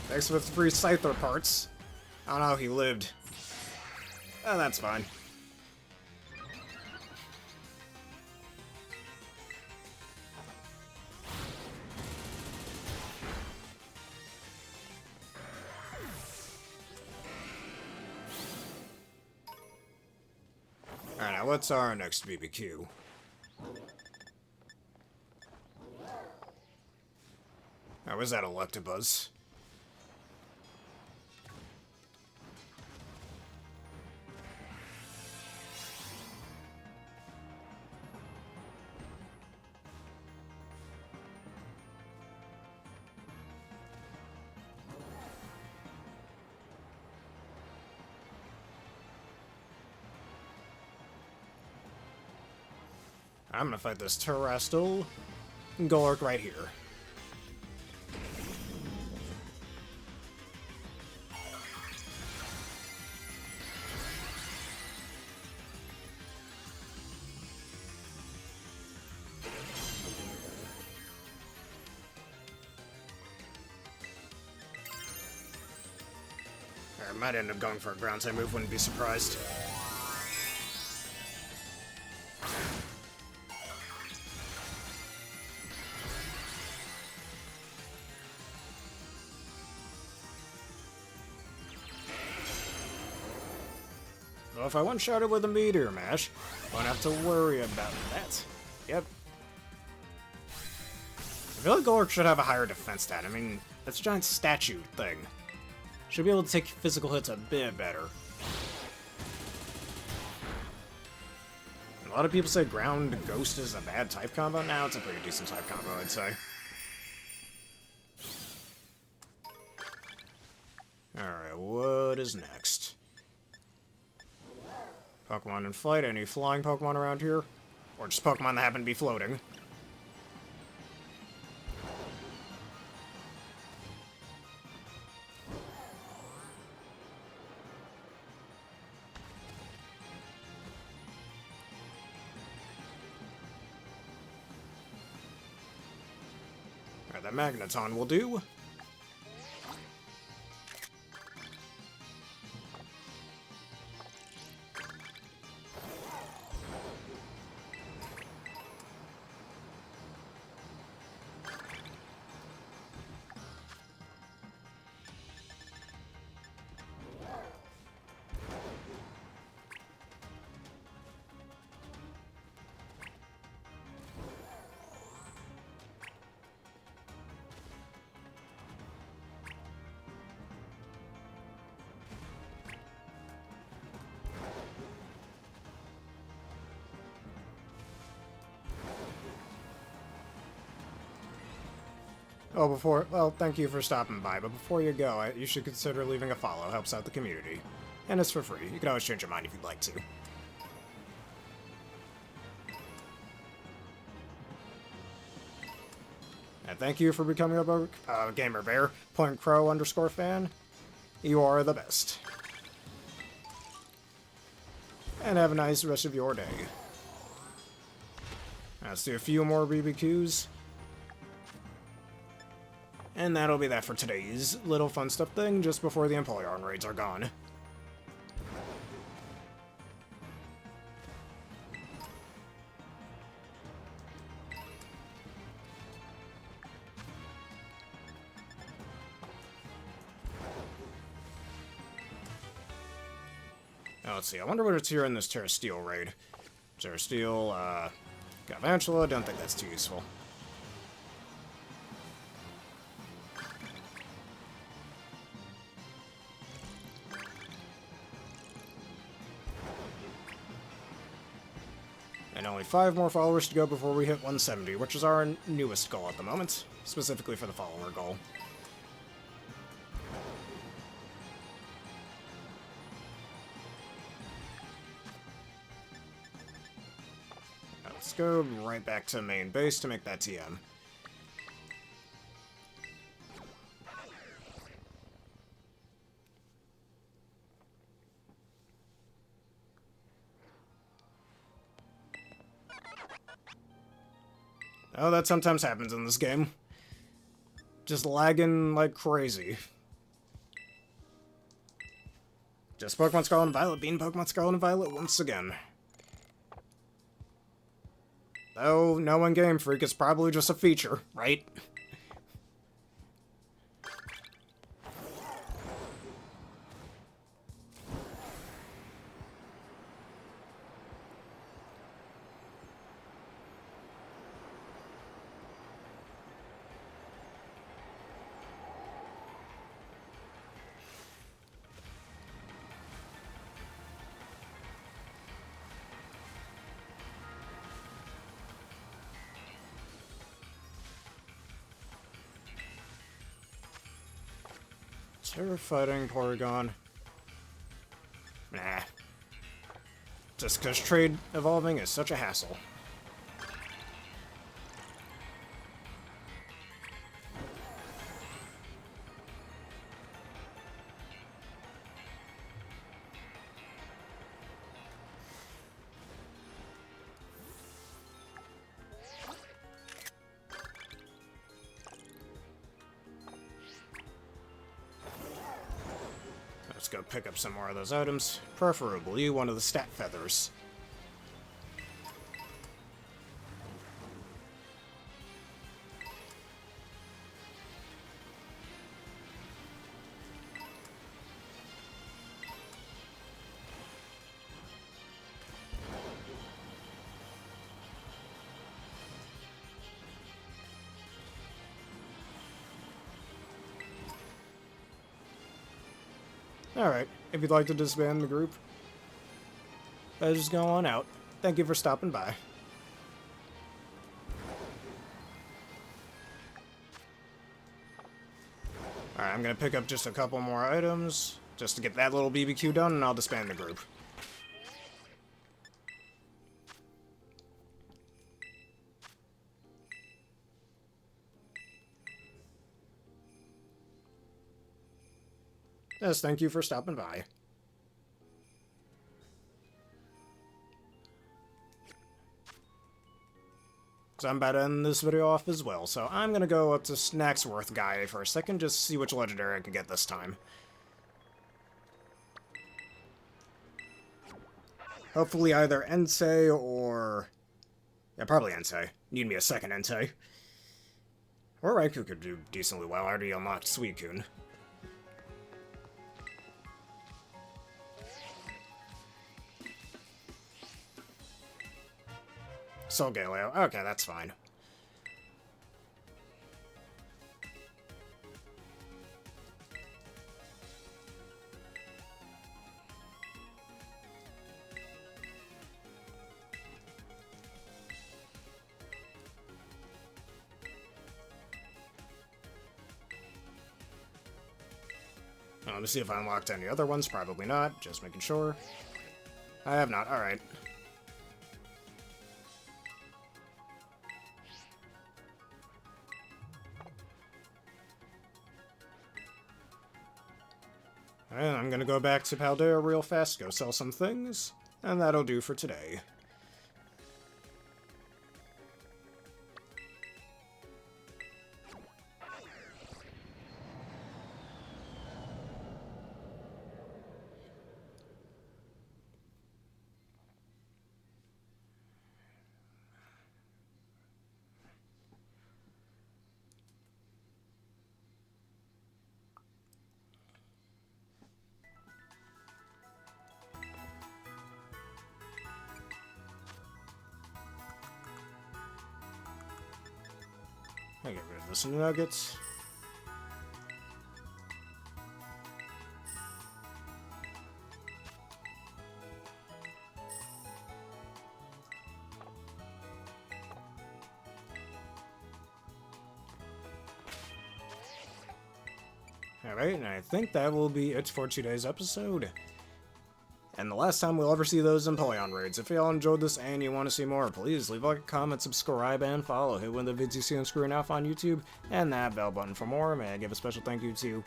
Thanks for the free Scyther parts. I don't know how he lived. Oh, that's fine. Alright, now what's our next BBQ? Oh, was that Electabuzz? I'm gonna fight this Terrestrial Golurk right here. I might end up going for a ground type move, wouldn't be surprised. Well, if I one-shot it with a Meteor Mash, I won't have to worry about that. Yep. I feel like Golurk should have a higher defense stat. I mean, that's a giant statue thing. Should be able to take physical hits a bit better. A lot of people say Ground Ghost is a bad type combo. Now it's a pretty decent type combo, I'd say. Alright, what is next? Pokemon in flight. Any flying Pokemon around here? Or just Pokemon that happen to be floating? Alright, that Magneton will do. Oh, well, thank you for stopping by, but before you go, you should consider leaving a follow. Helps out the community. And it's for free. You can always change your mind if you'd like to. And thank you for becoming a Gamer Bear, _fan. You are the best. And have a nice rest of your day. Let's do a few more BBQs. And that'll be that for today's little fun stuff thing, just before the Empoleon raids are gone. Now, let's see, I wonder what it's here in this Tera Raid. Tera Galvantula, don't think that's too useful. And only 5 more followers to go before we hit 170, which is our newest goal at the moment, specifically for the follower goal. Let's go right back to main base to make that TM. Oh, that sometimes happens in this game. Just lagging like crazy. Just Pokemon Scarlet and Violet being Pokemon Scarlet and Violet once again. Though, knowing Game Freak is probably just a feature, right? Fighting Porygon. Nah. Just because trade evolving is such a hassle. let's go pick up some more of those items. Preferably one of the stat feathers. Alright, if you'd like to disband the group, just go on out. Thank you for stopping by. Alright, I'm gonna pick up just a couple more items, just to get that little BBQ done, and I'll disband the group. Yes, thank you for stopping by. So I'm about to end this video off as well, so I'm gonna go up to Snacksworth guy for a second, just see which legendary I can get this time. Hopefully either Entei or... yeah, probably Entei. Need me a second Entei. Or Raikou could do decently well. I already unlocked Suicune. Solgaleo. Okay, that's fine. Let me see if I unlocked any other ones. Probably not. Just making sure. I have not. Alright. And I'm gonna go back to Paldea real fast, go sell some things, and that'll do for today. I get rid of this nuggets. Alright, and I think that will be it for today's episode. And the last time we'll ever see those Empoleon raids. If y'all enjoyed this and you want to see more, please leave a like, comment, subscribe, and follow. Hit one of the vids you see on screen off on YouTube, and that bell button for more. May I give a special thank you to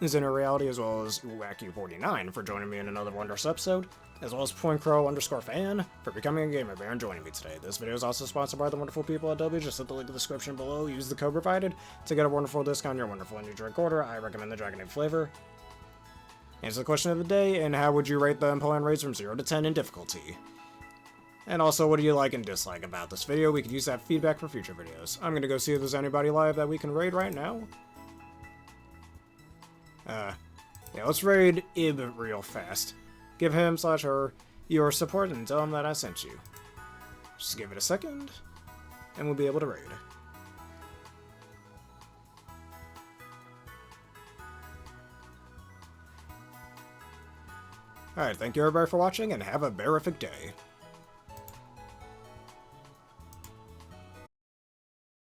Zinner Reality as well as Wacky49 for joining me in another wondrous episode, as well as PointCrow_fan for becoming a gamer bear and joining me today. This video is also sponsored by the wonderful people at W. Just hit the link in the description below. Use the code provided to get a wonderful discount on your wonderful new drink order. I recommend the Dragonade flavor. Answer the question of the day, and how would you rate the Empoleon raids from 0 to 10 in difficulty? And also, what do you like and dislike about this video? We could use that feedback for future videos. I'm gonna go see if there's anybody live that we can raid right now. Yeah, let's raid Ib real fast. Give him/her your support and tell him that I sent you. Just give it a second, and we'll be able to raid. Alright, thank you everybody for watching, and have a bearific day.